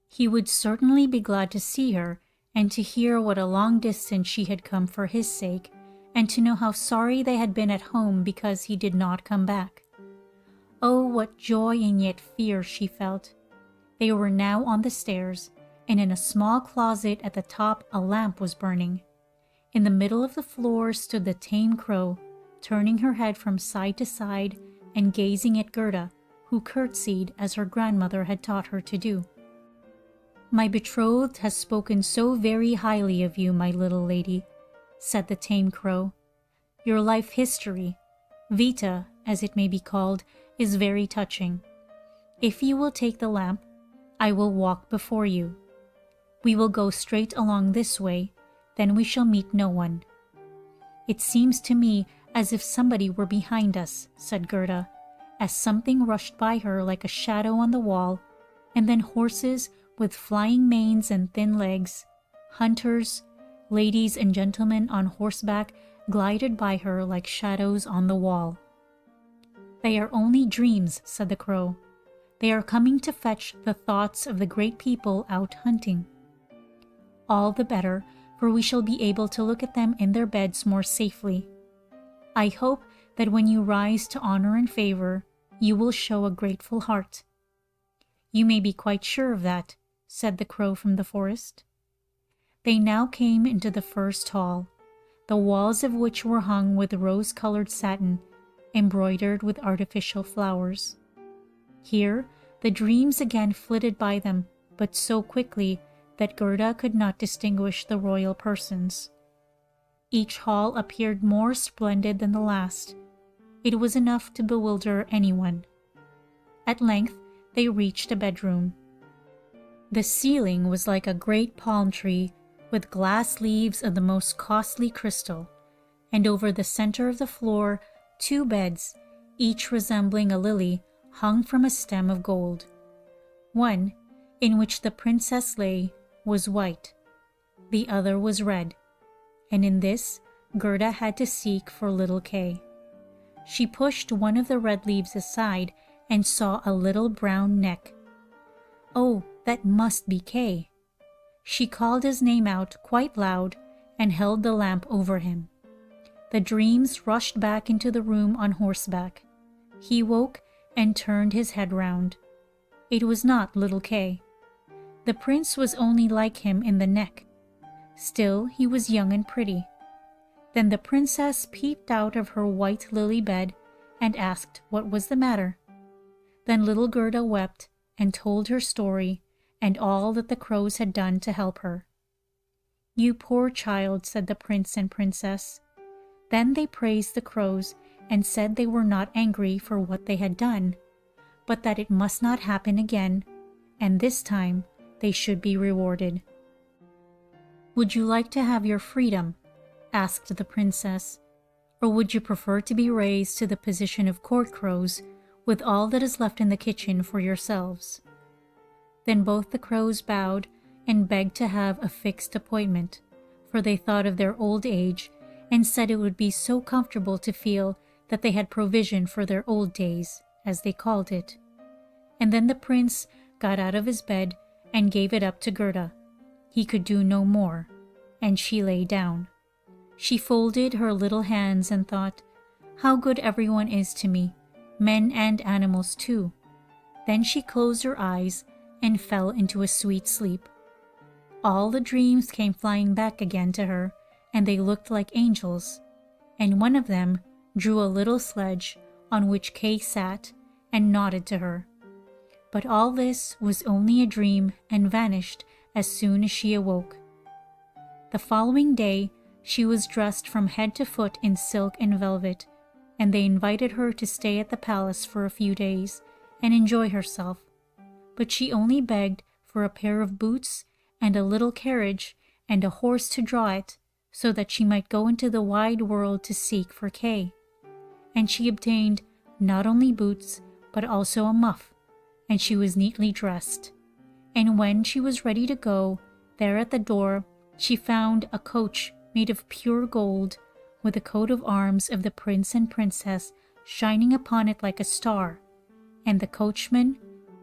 He would certainly be glad to see her and to hear what a long distance she had come for his sake, and to know how sorry they had been at home because he did not come back. Oh, what joy and yet fear she felt. They were now on the stairs, and in a small closet at the top a lamp was burning. In the middle of the floor stood the tame crow, turning her head from side to side and gazing at Gerda, who curtsied as her grandmother had taught her to do. "My betrothed has spoken so very highly of you, my little lady," said the tame crow. "Your life history, Vita, as it may be called, is very touching. If you will take the lamp, I will walk before you. We will go straight along this way, then we shall meet no one." "It seems to me as if somebody were behind us," said Gerda, as something rushed by her like a shadow on the wall, and then horses with flying manes and thin legs, hunters, ladies and gentlemen on horseback glided by her like shadows on the wall. "They are only dreams," said the crow. "They are coming to fetch the thoughts of the great people out hunting." "All the better, for we shall be able to look at them in their beds more safely. I hope that when you rise to honor and favor, you will show a grateful heart." "You may be quite sure of that," said the crow from the forest. They now came into the first hall, the walls of which were hung with rose-colored satin, embroidered with artificial flowers. Here the dreams again flitted by them, but so quickly that Gerda could not distinguish the royal persons. Each hall appeared more splendid than the last. It was enough to bewilder anyone. At length they reached a bedroom. The ceiling was like a great palm tree with glass leaves of the most costly crystal, and over the center of the floor 2 beds, each resembling a lily, hung from a stem of gold. One, in which the princess lay, was white. The other was red, and in this Gerda had to seek for little Kay. She pushed one of the red leaves aside and saw a little brown neck. Oh, that must be Kay. She called his name out quite loud and held the lamp over him. The dreams rushed back into the room on horseback. He woke and turned his head round. It was not little Kay. The prince was only like him in the neck. Still, he was young and pretty. Then the princess peeped out of her white lily bed and asked what was the matter. Then little Gerda wept and told her story and all that the crows had done to help her. "You poor child," said the prince and princess. Then they praised the crows and said they were not angry for what they had done, but that it must not happen again, and this time they should be rewarded. "Would you like to have your freedom?" asked the princess, "or would you prefer to be raised to the position of court crows with all that is left in the kitchen for yourselves?" Then both the crows bowed and begged to have a fixed appointment, for they thought of their old age and said it would be so comfortable to feel that they had provision for their old days, as they called it. And then the prince got out of his bed and gave it up to Gerda. He could do no more, and she lay down. She folded her little hands and thought, "How good everyone is to me, men and animals too." Then she closed her eyes and fell into a sweet sleep. All the dreams came flying back again to her, and they looked like angels, and one of them drew a little sledge on which Kay sat and nodded to her. But all this was only a dream and vanished as soon as she awoke. The following day, she was dressed from head to foot in silk and velvet, and they invited her to stay at the palace for a few days and enjoy herself. But she only begged for a pair of boots and a little carriage and a horse to draw it, so that she might go into the wide world to seek for Kay. And she obtained not only boots, but also a muff, and she was neatly dressed. And when she was ready to go, there at the door she found a coach made of pure gold, with a coat of arms of the prince and princess shining upon it like a star, and the coachman,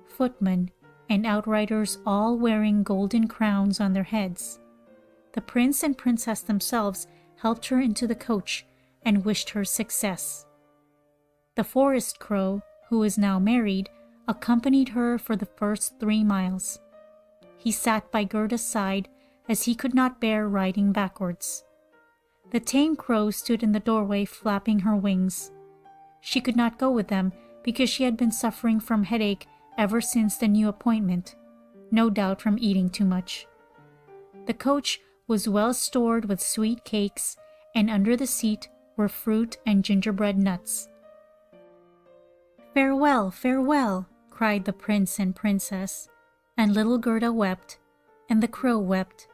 footman, and outriders all wearing golden crowns on their heads. The prince and princess themselves helped her into the coach and wished her success. The forest crow, who was now married, accompanied her for the first 3 miles. He sat by Gerda's side, as he could not bear riding backwards. The tame crow stood in the doorway flapping her wings. She could not go with them because she had been suffering from headache ever since the new appointment, no doubt from eating too much. The coach was well stored with sweet cakes, and under the seat were fruit and gingerbread nuts. "Farewell, farewell," cried the prince and princess, and little Gerda wept, and the crow wept.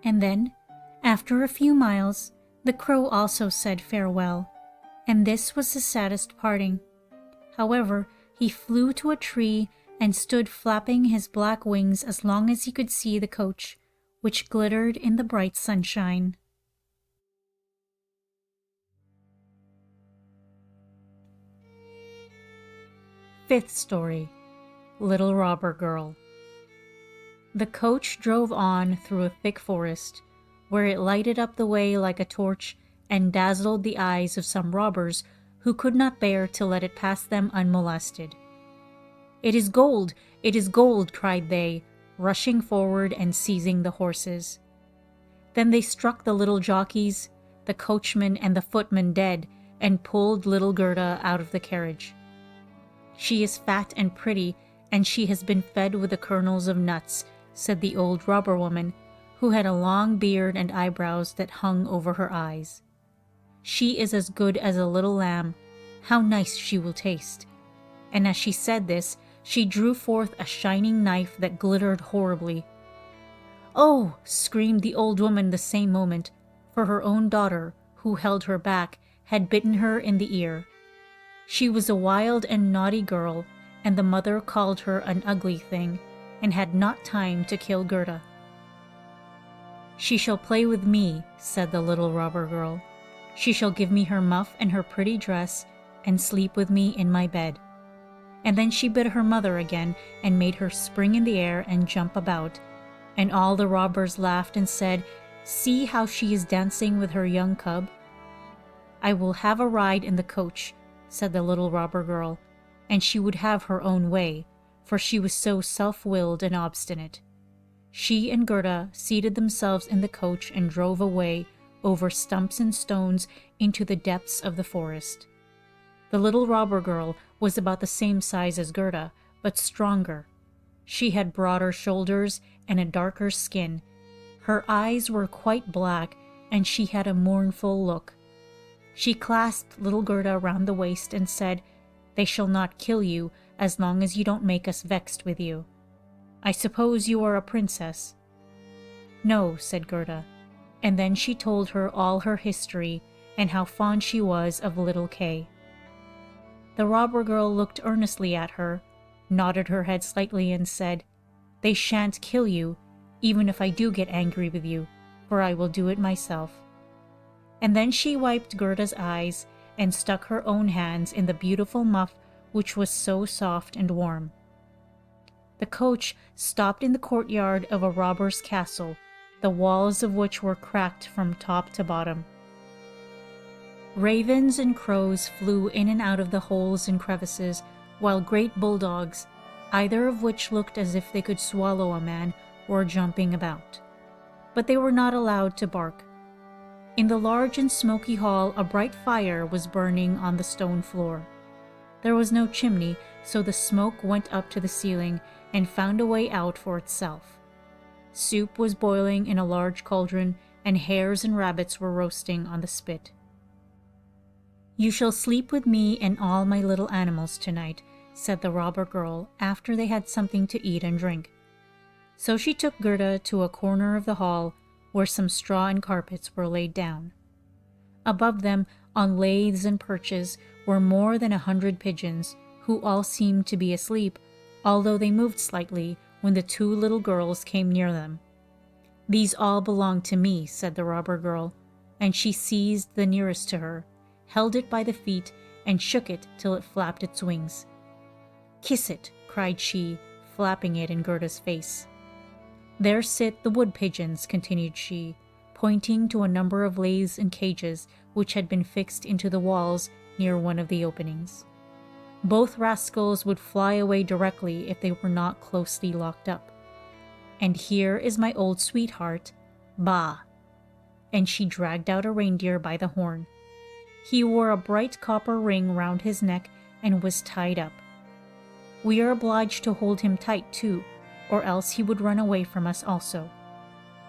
And then, after a few miles, the crow also said farewell, and this was the saddest parting. However, he flew to a tree and stood flapping his black wings as long as he could see the coach, which glittered in the bright sunshine. Fifth story, Little Robber Girl. The coach drove on through a thick forest, where it lighted up the way like a torch and dazzled the eyes of some robbers who could not bear to let it pass them unmolested. "It is gold! It is gold!" cried they, rushing forward and seizing the horses. Then they struck the little jockeys, the coachman and the footman dead, and pulled little Gerda out of the carriage. "She is fat and pretty, and she has been fed with the kernels of nuts," said the old robber woman, who had a long beard and eyebrows that hung over her eyes. "She is as good as a little lamb. How nice she will taste." And as she said this, she drew forth a shining knife that glittered horribly. "Oh!" screamed the old woman the same moment, for her own daughter, who held her back, had bitten her in the ear. She was a wild and naughty girl, and the mother called her an ugly thing, and had not time to kill Gerda. "She shall play with me," said the little robber girl. "She shall give me her muff and her pretty dress, and sleep with me in my bed." And then she bit her mother again, and made her spring in the air and jump about. And all the robbers laughed and said, "See how she is dancing with her young cub." "I will have a ride in the coach," said the little robber girl, and she would have her own way, for she was so self-willed and obstinate. She and Gerda seated themselves in the coach and drove away over stumps and stones into the depths of the forest. The little robber girl was about the same size as Gerda, but stronger. She had broader shoulders and a darker skin. Her eyes were quite black, and she had a mournful look. She clasped little Gerda round the waist and said, "They shall not kill you as long as you don't make us vexed with you. I suppose you are a princess?" "No," said Gerda, and then she told her all her history and how fond she was of little Kay. The robber girl looked earnestly at her, nodded her head slightly, and said, "They shan't kill you, even if I do get angry with you, for I will do it myself." And then she wiped Gerda's eyes and stuck her own hands in the beautiful muff which was so soft and warm. The coach stopped in the courtyard of a robber's castle, the walls of which were cracked from top to bottom. Ravens and crows flew in and out of the holes and crevices, while great bulldogs, either of which looked as if they could swallow a man, were jumping about. But they were not allowed to bark. In the large and smoky hall, a bright fire was burning on the stone floor. There was no chimney, so the smoke went up to the ceiling and found a way out for itself. Soup was boiling in a large cauldron, and hares and rabbits were roasting on the spit. "You shall sleep with me and all my little animals tonight," said the robber girl after they had something to eat and drink. So she took Gerda to a corner of the hall where some straw and carpets were laid down. Above them, on laths and perches, were more than 100 pigeons, who all seemed to be asleep, although they moved slightly when the two little girls came near them. "These all belong to me," said the robber girl, and she seized the nearest to her, held it by the feet, and shook it till it flapped its wings. "Kiss it," cried she, flapping it in Gerda's face. "There sit the wood pigeons," continued she, pointing to a number of laths and cages which had been fixed into the walls near one of the openings. Both rascals would fly away directly if they were not closely locked up. "And here is my old sweetheart, Bah!" And she dragged out a reindeer by the horn. He wore a bright copper ring round his neck and was tied up. We are obliged to hold him tight too, or else he would run away from us also.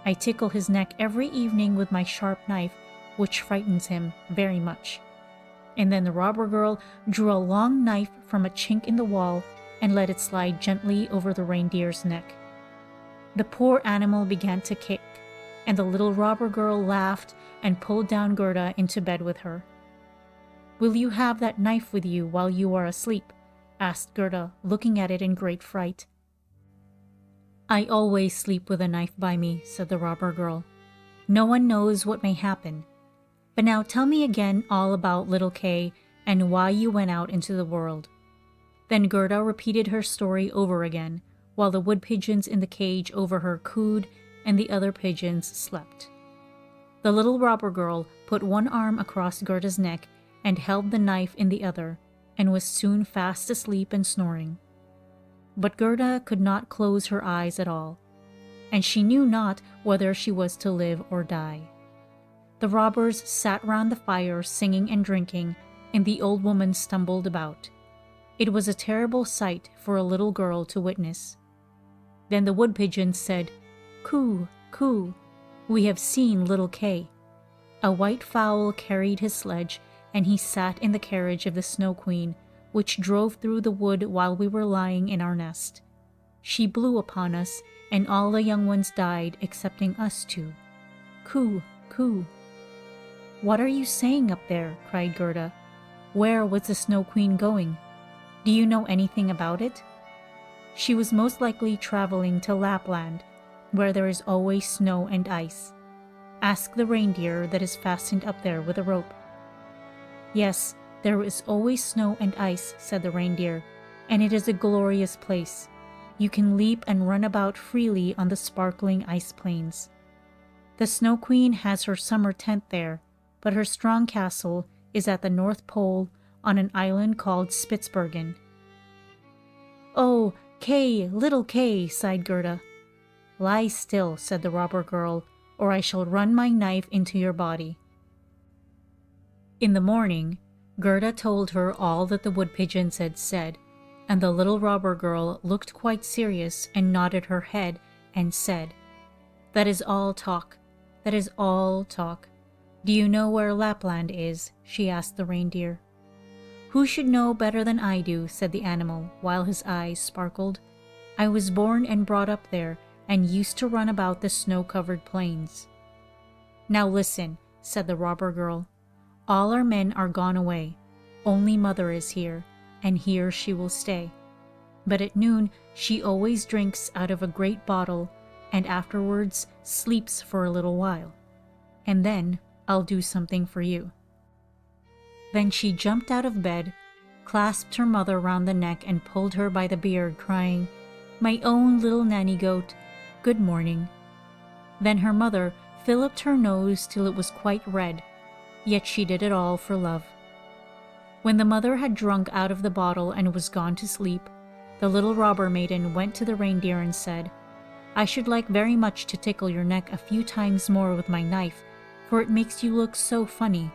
I tickle his neck every evening with my sharp knife, which frightens him very much." And then the robber girl drew a long knife from a chink in the wall and let it slide gently over the reindeer's neck. The poor animal began to kick, and the little robber girl laughed and pulled down Gerda into bed with her. "Will you have that knife with you while you are asleep?" asked Gerda, looking at it in great fright. "I always sleep with a knife by me," said the robber girl. "No one knows what may happen. But now tell me again all about Little Kay and why you went out into the world." Then Gerda repeated her story over again, while the wood pigeons in the cage over her cooed and the other pigeons slept. The little robber girl put one arm across Gerda's neck and held the knife in the other, and was soon fast asleep and snoring. But Gerda could not close her eyes at all, and she knew not whether she was to live or die. The robbers sat round the fire singing and drinking, and the old woman stumbled about. It was a terrible sight for a little girl to witness. Then the wood pigeons said, "Coo, coo, we have seen Little Kay." A white fowl carried his sledge, and he sat in the carriage of the Snow Queen, which drove through the wood while we were lying in our nest. She blew upon us, and all the young ones died excepting us two. Coo, coo. "What are you saying up there?" cried Gerda. "Where was the Snow Queen going? Do you know anything about it?" "She was most likely traveling to Lapland, where there is always snow and ice. Ask the reindeer that is fastened up there with a rope." "Yes, there is always snow and ice," said the reindeer, "and it is a glorious place. You can leap and run about freely on the sparkling ice plains. The Snow Queen has her summer tent there, but her strong castle is at the North Pole on an island called Spitzbergen." "Oh, Kay, Little Kay," sighed Gerda. "Lie still," said the robber girl, "or I shall run my knife into your body." In the morning, Gerda told her all that the wood pigeons had said, and the little robber girl looked quite serious and nodded her head and said, "That is all talk. That is all talk. Do you know where Lapland is?" she asked the reindeer. "Who should know better than I do?" said the animal, while his eyes sparkled. "I was born and brought up there, and used to run about the snow-covered plains." "Now listen," said the robber girl. "All our men are gone away. Only Mother is here, and here she will stay. But at noon she always drinks out of a great bottle, and afterwards sleeps for a little while. And then I'll do something for you." Then she jumped out of bed, clasped her mother round the neck and pulled her by the beard, crying, "My own little nanny goat, good morning." Then her mother filliped her nose till it was quite red, yet she did it all for love. When the mother had drunk out of the bottle and was gone to sleep, the little robber maiden went to the reindeer and said, "I should like very much to tickle your neck a few times more with my knife, for it makes you look so funny.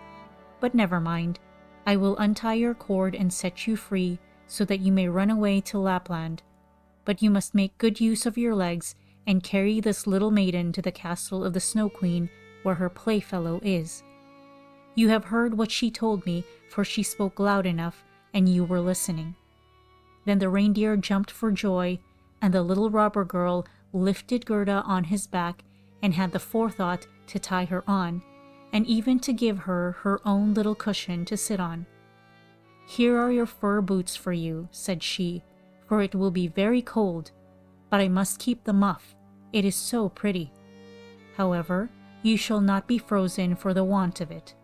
But never mind, I will untie your cord and set you free so that you may run away to Lapland. But you must make good use of your legs and carry this little maiden to the castle of the Snow Queen, where her playfellow is. You have heard what she told me, for she spoke loud enough, and you were listening." Then the reindeer jumped for joy, and the little robber girl lifted Gerda on his back and had the forethought to tie her on, and even to give her her own little cushion to sit on. "Here are your fur boots for you," said she, "for it will be very cold, but I must keep the muff, it is so pretty. However, you shall not be frozen for the want of it.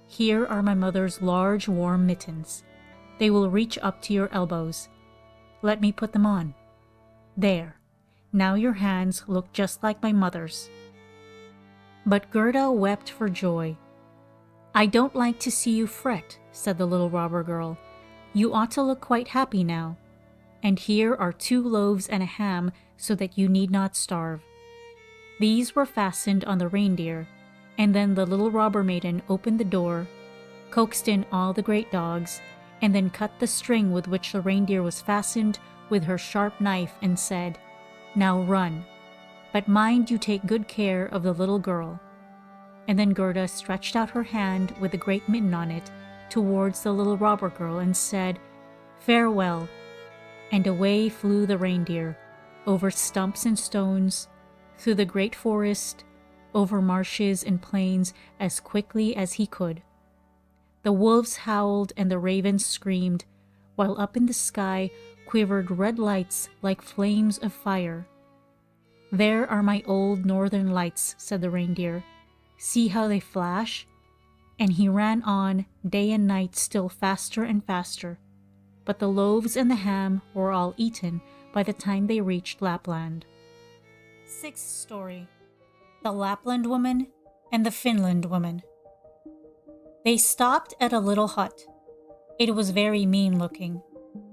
Here are my mother's large warm mittens. They will reach up to your elbows. Let me put them on. There, now your hands look just like my mother's." But Gerda wept for joy. "I don't like to see you fret," said the little robber girl. "You ought to look quite happy now. And here are 2 loaves and a ham so that you need not starve." These were fastened on the reindeer, and then the little robber maiden opened the door, coaxed in all the great dogs, and then cut the string with which the reindeer was fastened with her sharp knife and said, "Now run, but mind you take good care of the little girl." And then Gerda stretched out her hand with the great mitten on it towards the little robber girl and said, "Farewell." And away flew the reindeer, over stumps and stones, through the great forest, over marshes and plains as quickly as he could. The wolves howled and the ravens screamed, while up in the sky quivered red lights like flames of fire. "There are my old northern lights," said the reindeer. "See how they flash?" And he ran on day and night still faster and faster. But the loaves and the ham were all eaten by the time they reached Lapland. 6th story. The Lapland Woman and the Finland Woman. They stopped at a little hut. It was very mean looking.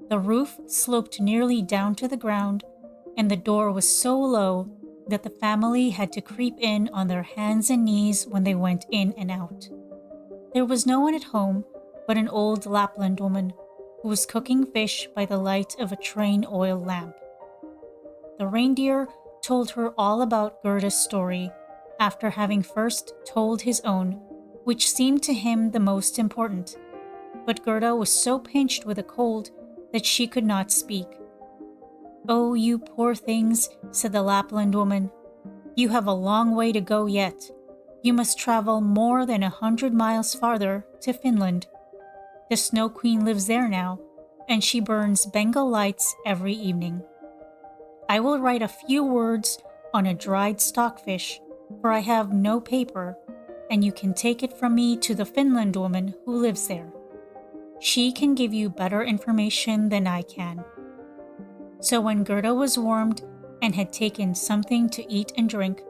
The roof sloped nearly down to the ground, and the door was so low that the family had to creep in on their hands and knees when they went in and out. There was no one at home but an old Lapland woman who was cooking fish by the light of a train oil lamp. The reindeer told her all about Gerda's story, after having first told his own, which seemed to him the most important. But Gerda was so pinched with a cold that she could not speak. "Oh, you poor things," said the Lapland woman. "You have a long way to go yet. You must travel more than 100 miles farther to Finland. The Snow Queen lives there now, and she burns Bengal lights every evening. I will write a few words on a dried stockfish, for I have no paper, and you can take it from me to the Finland woman who lives there. She can give you better information than I can." So when Gerda was warmed and had taken something to eat and drink,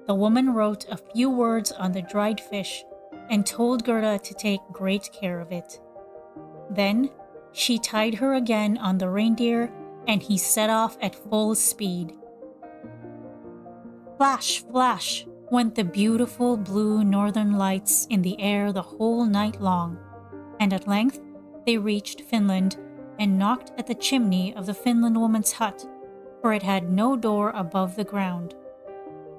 the woman wrote a few words on the dried fish and told Gerda to take great care of it. Then she tied her again on the reindeer, and he set off at full speed. Flash, flash, went the beautiful blue northern lights in the air the whole night long, and at length they reached Finland and knocked at the chimney of the Finland woman's hut, for it had no door above the ground.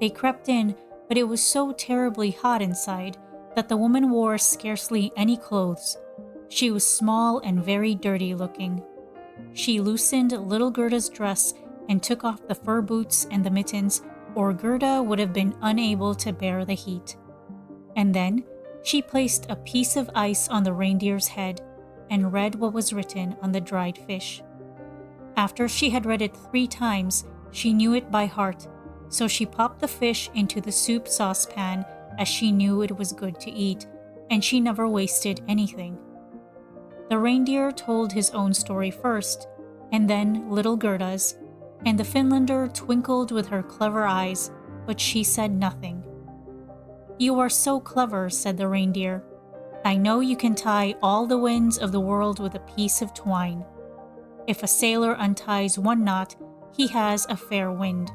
They crept in, but it was so terribly hot inside that the woman wore scarcely any clothes. She was small and very dirty looking. She loosened little Gerda's dress and took off the fur boots and the mittens, or Gerda would have been unable to bear the heat. And then she placed a piece of ice on the reindeer's head and read what was written on the dried fish. After she had read it 3 times, she knew it by heart, so she popped the fish into the soup saucepan as she knew it was good to eat, and she never wasted anything. The reindeer told his own story first, and then little Gerda's, and the Finlander twinkled with her clever eyes, but she said nothing. "You are so clever," said the reindeer. "I know you can tie all the winds of the world with a piece of twine. If a sailor unties one knot, he has a fair wind.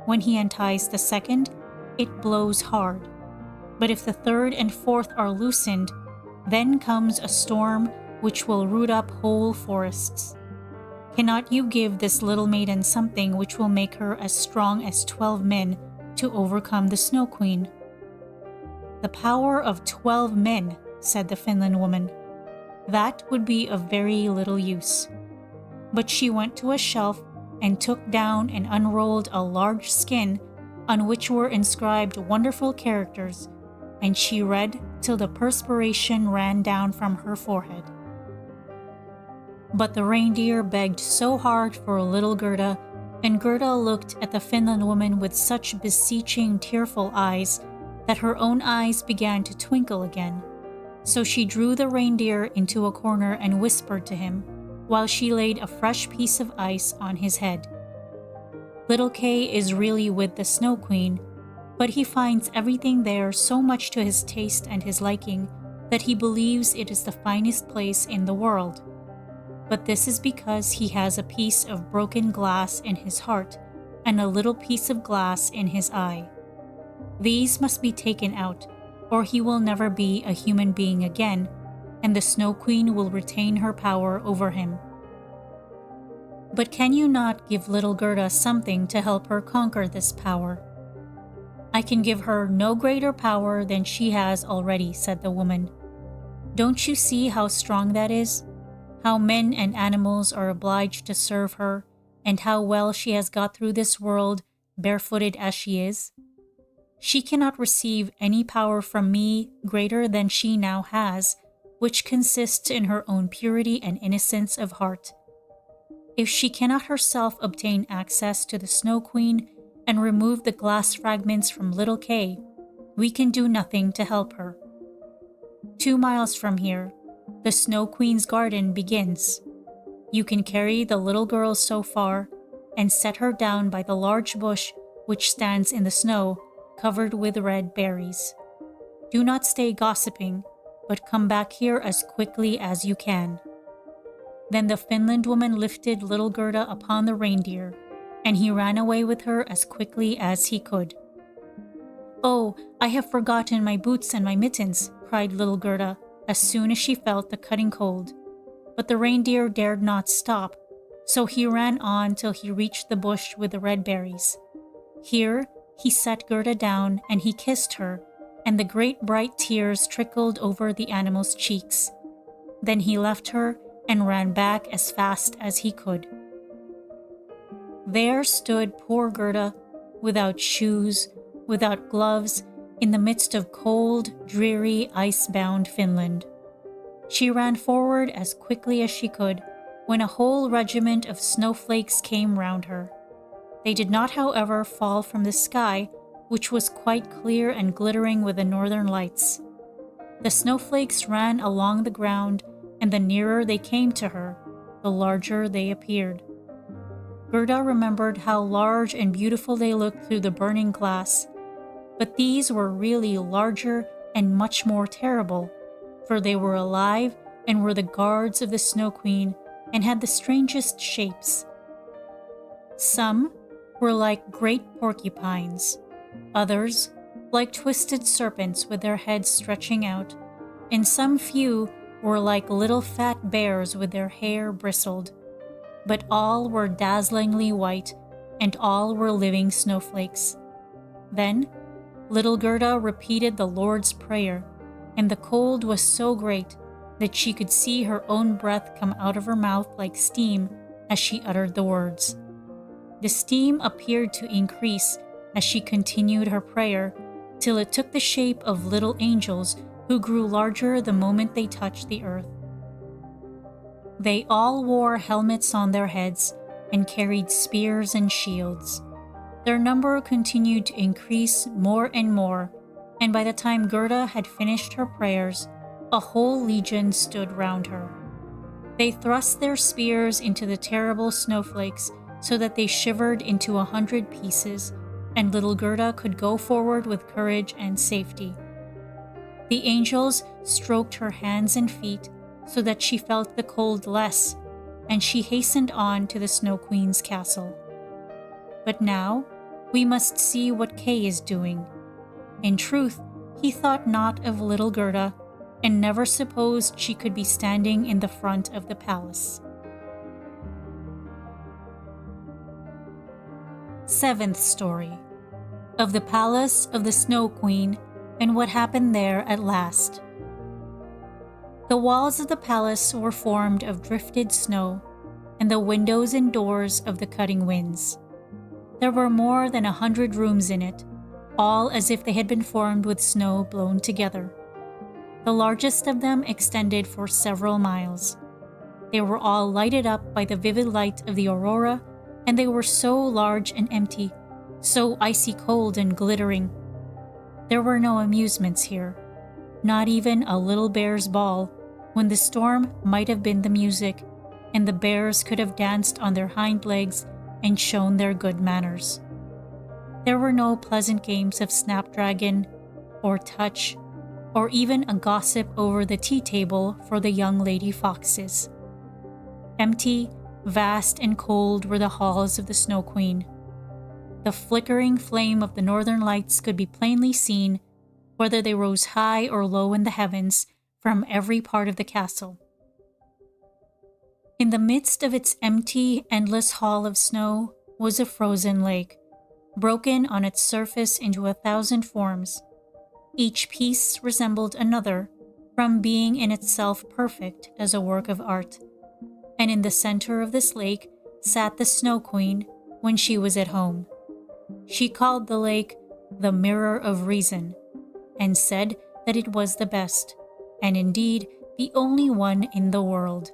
When he unties the second, it blows hard. But if the third and fourth are loosened, then comes a storm which will root up whole forests. Cannot you give this little maiden something which will make her as strong as 12 men to overcome the Snow Queen?" "The power of 12 men," said the Finland woman. "That would be of very little use." But she went to a shelf and took down and unrolled a large skin on which were inscribed wonderful characters, and she read till the perspiration ran down from her forehead. But the reindeer begged so hard for little Gerda, and Gerda looked at the Finland woman with such beseeching, tearful eyes that her own eyes began to twinkle again. So she drew the reindeer into a corner and whispered to him, while she laid a fresh piece of ice on his head. "Little Kay is really with the Snow Queen, but he finds everything there so much to his taste and his liking that he believes it is the finest place in the world. But this is because he has a piece of broken glass in his heart and a little piece of glass in his eye. These must be taken out, or he will never be a human being again, and the Snow Queen will retain her power over him. But can you not give little Gerda something to help her conquer this power?" "I can give her no greater power than she has already," said the woman. "Don't you see how strong that is? How men and animals are obliged to serve her, and how well she has got through this world, barefooted as she is? She cannot receive any power from me greater than she now has, which consists in her own purity and innocence of heart. If she cannot herself obtain access to the Snow Queen and remove the glass fragments from little Kay, we can do nothing to help her. 2 miles from here, the Snow Queen's garden begins. You can carry the little girl so far and set her down by the large bush which stands in the snow, covered with red berries. Do not stay gossiping, but come back here as quickly as you can." Then the Finland woman lifted little Gerda upon the reindeer, and he ran away with her as quickly as he could. "Oh, I have forgotten my boots and my mittens," cried little Gerda, as soon as she felt the cutting cold. But the reindeer dared not stop, so he ran on till he reached the bush with the red berries. Here he set Gerda down and he kissed her, and the great bright tears trickled over the animal's cheeks. Then he left her and ran back as fast as he could. There stood poor Gerda, without shoes, without gloves, in the midst of cold, dreary, ice-bound Finland. She ran forward as quickly as she could, when a whole regiment of snowflakes came round her. They did not, however, fall from the sky, which was quite clear and glittering with the northern lights. The snowflakes ran along the ground, and the nearer they came to her, the larger they appeared. Gerda remembered how large and beautiful they looked through the burning glass, but these were really larger and much more terrible, for they were alive and were the guards of the Snow Queen and had the strangest shapes. Some were like great porcupines, others like twisted serpents with their heads stretching out, and some few were like little fat bears with their hair bristled. But all were dazzlingly white, and all were living snowflakes. Then little Gerda repeated the Lord's Prayer, and the cold was so great that she could see her own breath come out of her mouth like steam as she uttered the words. The steam appeared to increase as she continued her prayer, till it took the shape of little angels who grew larger the moment they touched the earth. They all wore helmets on their heads and carried spears and shields. Their number continued to increase more and more, and by the time Gerda had finished her prayers, a whole legion stood round her. They thrust their spears into the terrible snowflakes so that they shivered into 100 pieces, and little Gerda could go forward with courage and safety. The angels stroked her hands and feet so that she felt the cold less, and she hastened on to the Snow Queen's castle. But now, we must see what Kay is doing. In truth, he thought not of little Gerda, and never supposed she could be standing in the front of the palace. 7th story, of the Palace of the Snow Queen and what happened there at last. The walls of the palace were formed of drifted snow, and the windows and doors of the cutting winds. There were more than 100 rooms in it, all as if they had been formed with snow blown together. The largest of them extended for several miles. They were all lighted up by the vivid light of the Aurora, and they were so large and empty, so icy cold and glittering. There were no amusements here, not even a little bear's ball, when the storm might have been the music, and the bears could have danced on their hind legs and shown their good manners. There were no pleasant games of snapdragon, or touch, or even a gossip over the tea table for the young lady foxes. Empty, vast, and cold were the halls of the Snow Queen. The flickering flame of the northern lights could be plainly seen, whether they rose high or low in the heavens, from every part of the castle. In the midst of its empty, endless hall of snow was a frozen lake, broken on its surface into 1,000 forms. Each piece resembled another, from being in itself perfect as a work of art. And in the center of this lake sat the Snow Queen when she was at home. She called the lake the Mirror of Reason, and said that it was the best, and indeed the only one in the world.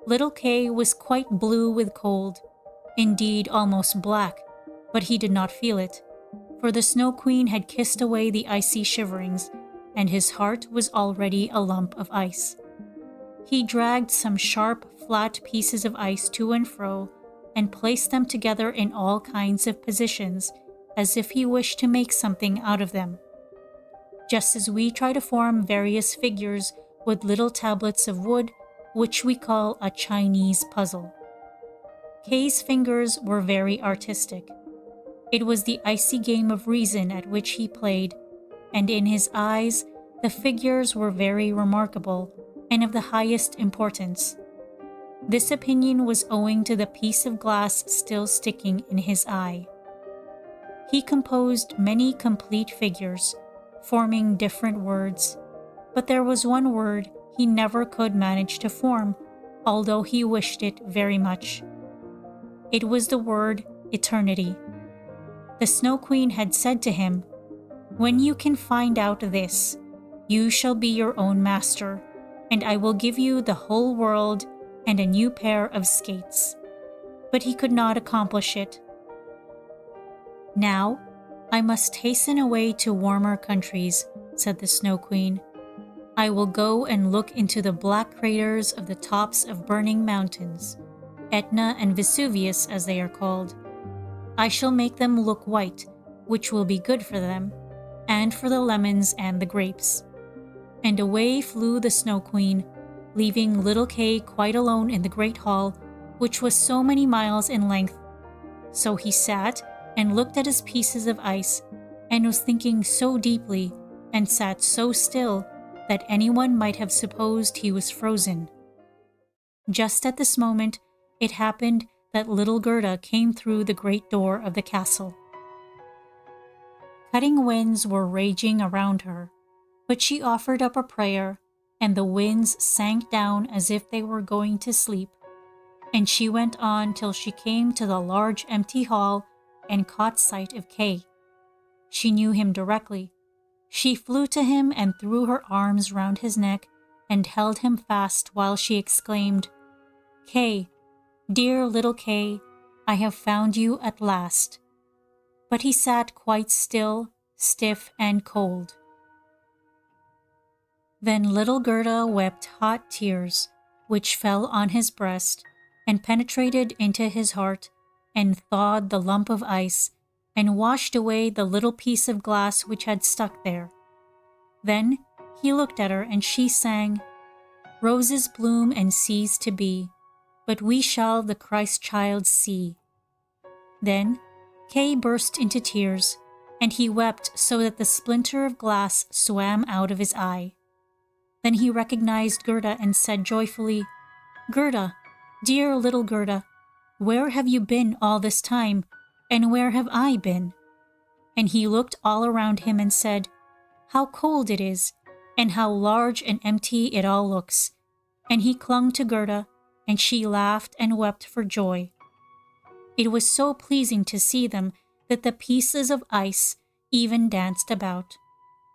Little Kay was quite blue with cold, indeed almost black, but he did not feel it, for the Snow Queen had kissed away the icy shiverings, and his heart was already a lump of ice. He dragged some sharp, flat pieces of ice to and fro, and placed them together in all kinds of positions, as if he wished to make something out of them. Just as we try to form various figures with little tablets of wood, which we call a Chinese puzzle. Kay's fingers were very artistic. It was the icy game of reason at which he played, and in his eyes the figures were very remarkable and of the highest importance. This opinion was owing to the piece of glass still sticking in his eye. He composed many complete figures, forming different words, but there was one word he never could manage to form, although he wished it very much. It was the word eternity. The Snow Queen had said to him, "When you can find out this, you shall be your own master, and I will give you the whole world and a new pair of skates." But he could not accomplish it. "Now, I must hasten away to warmer countries," said the Snow Queen. "I will go and look into the black craters of the tops of burning mountains, Etna and Vesuvius as they are called. I shall make them look white, which will be good for them, and for the lemons and the grapes." And away flew the Snow Queen, leaving little Kay quite alone in the great hall, which was so many miles in length. So he sat and looked at his pieces of ice, and was thinking so deeply, and sat so still, that anyone might have supposed he was frozen. Just at this moment, it happened that little Gerda came through the great door of the castle. Cutting winds were raging around her, but she offered up a prayer, and the winds sank down as if they were going to sleep, and she went on till she came to the large empty hall and caught sight of Kay. She knew him directly. She flew to him and threw her arms round his neck and held him fast while she exclaimed, "Kay, dear little Kay, I have found you at last." But he sat quite still, stiff and cold. Then little Gerda wept hot tears, which fell on his breast and penetrated into his heart and thawed the lump of ice and washed away the little piece of glass which had stuck there. Then he looked at her and she sang, "Roses bloom and cease to be, but we shall the Christ child see." Then Kay burst into tears, and he wept so that the splinter of glass swam out of his eye. Then he recognized Gerda and said joyfully, "Gerda, dear little Gerda, where have you been all this time, and where have I been?" And he looked all around him and said, "How cold it is, and how large and empty it all looks." And he clung to Gerda, and she laughed and wept for joy. It was so pleasing to see them that the pieces of ice even danced about.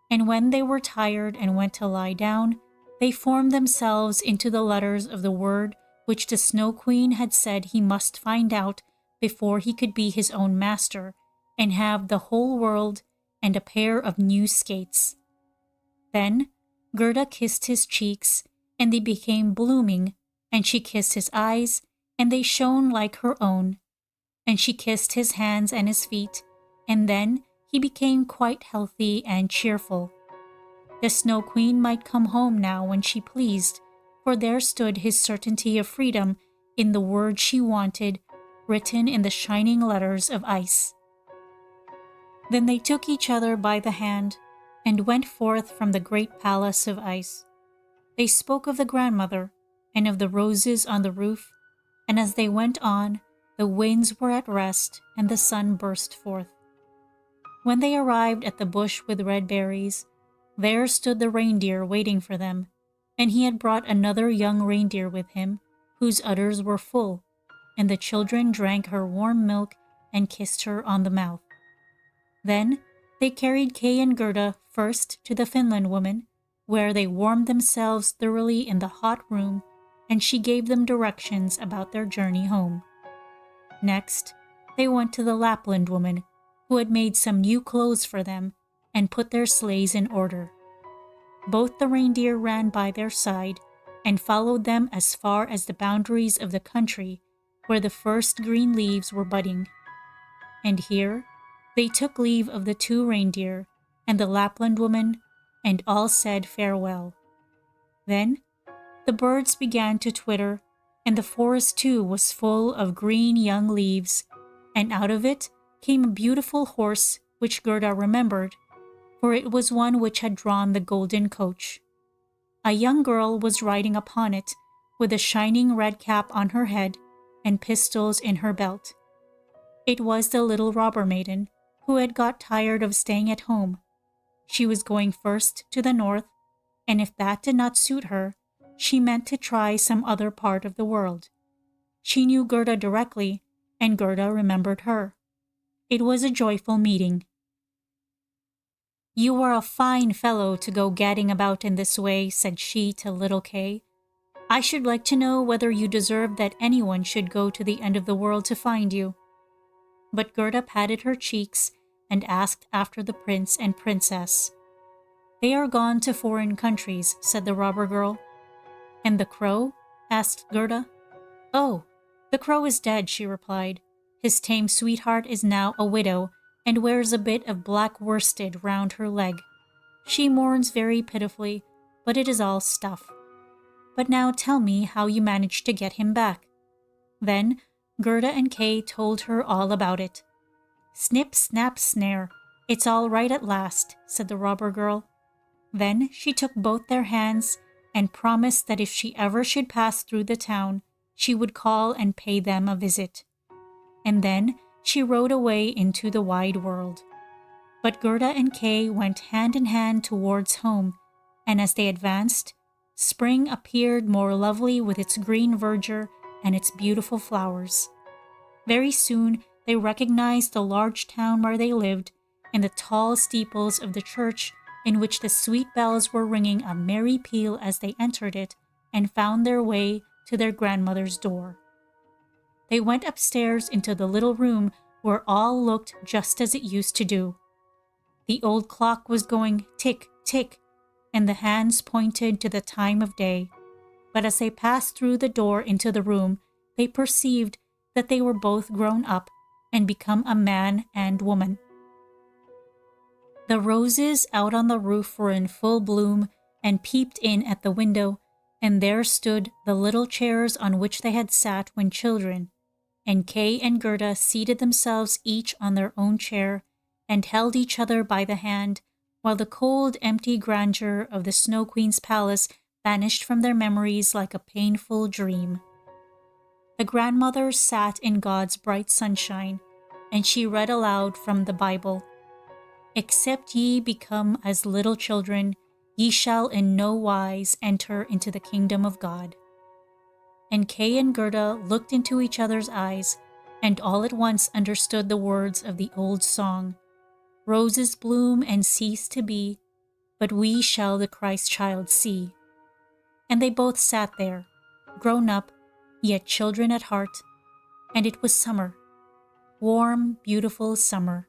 And when they were tired and went to lie down, they formed themselves into the letters of the word which the Snow Queen had said he must find out before he could be his own master and have the whole world and a pair of new skates. Then Gerda kissed his cheeks, and they became blooming, and she kissed his eyes, and they shone like her own. And she kissed his hands and his feet, and then he became quite healthy and cheerful. The Snow Queen might come home now when she pleased, for there stood his certainty of freedom in the word she wanted, written in the shining letters of ice. Then they took each other by the hand and went forth from the great palace of ice. They spoke of the grandmother and of the roses on the roof, and as they went on, the winds were at rest and the sun burst forth. When they arrived at the bush with red berries, there stood the reindeer waiting for them, and he had brought another young reindeer with him, whose udders were full, and the children drank her warm milk and kissed her on the mouth. Then they carried Kay and Gerda first to the Finland woman, where they warmed themselves thoroughly in the hot room, and she gave them directions about their journey home. Next, they went to the Lapland woman, who had made some new clothes for them and put their sleighs in order. Both the reindeer ran by their side and followed them as far as the boundaries of the country where the first green leaves were budding. And here they took leave of the two reindeer and the Lapland woman, and all said farewell. Then the birds began to twitter, and the forest too was full of green young leaves, and out of it came a beautiful horse which Gerda remembered, for it was one which had drawn the golden coach. A young girl was riding upon it, with a shining red cap on her head and pistols in her belt. It was the little robber maiden, who had got tired of staying at home. She was going first to the north, and if that did not suit her, she meant to try some other part of the world. She knew Gerda directly, and Gerda remembered her. It was a joyful meeting. "You are a fine fellow to go gadding about in this way," said she to little Kay. "I should like to know whether you deserve that anyone should go to the end of the world to find you." But Gerda patted her cheeks and asked after the prince and princess. "They are gone to foreign countries," said the robber girl. "And the crow?" asked Gerda. "Oh, the crow is dead," she replied. "His tame sweetheart is now a widow and wears a bit of black worsted round her leg. She mourns very pitifully, but it is all stuff. But now tell me how you managed to get him back." Then Gerda and Kay told her all about it. "Snip, snap, snare, it's all right at last," said the robber girl. Then she took both their hands and promised that if she ever should pass through the town, she would call and pay them a visit. And then she rode away into the wide world. But Gerda and Kay went hand in hand towards home, and as they advanced, spring appeared more lovely with its green verdure and its beautiful flowers. Very soon they recognized the large town where they lived, and the tall steeples of the church in which the sweet bells were ringing a merry peal as they entered it and found their way to their grandmother's door. They went upstairs into the little room where all looked just as it used to do. The old clock was going tick, tick, and the hands pointed to the time of day. But as they passed through the door into the room, they perceived that they were both grown up and become a man and woman. The roses out on the roof were in full bloom and peeped in at the window, and there stood the little chairs on which they had sat when children, and Kay and Gerda seated themselves each on their own chair and held each other by the hand, while the cold, empty grandeur of the Snow Queen's palace vanished from their memories like a painful dream. The grandmother sat in God's bright sunshine, and she read aloud from the Bible, "Except ye become as little children, ye shall in no wise enter into the kingdom of God." And Kay and Gerda looked into each other's eyes, and all at once understood the words of the old song, "Roses bloom and cease to be, but we shall the Christ child see." And they both sat there, grown up, yet children at heart, and it was summer, warm, beautiful summer.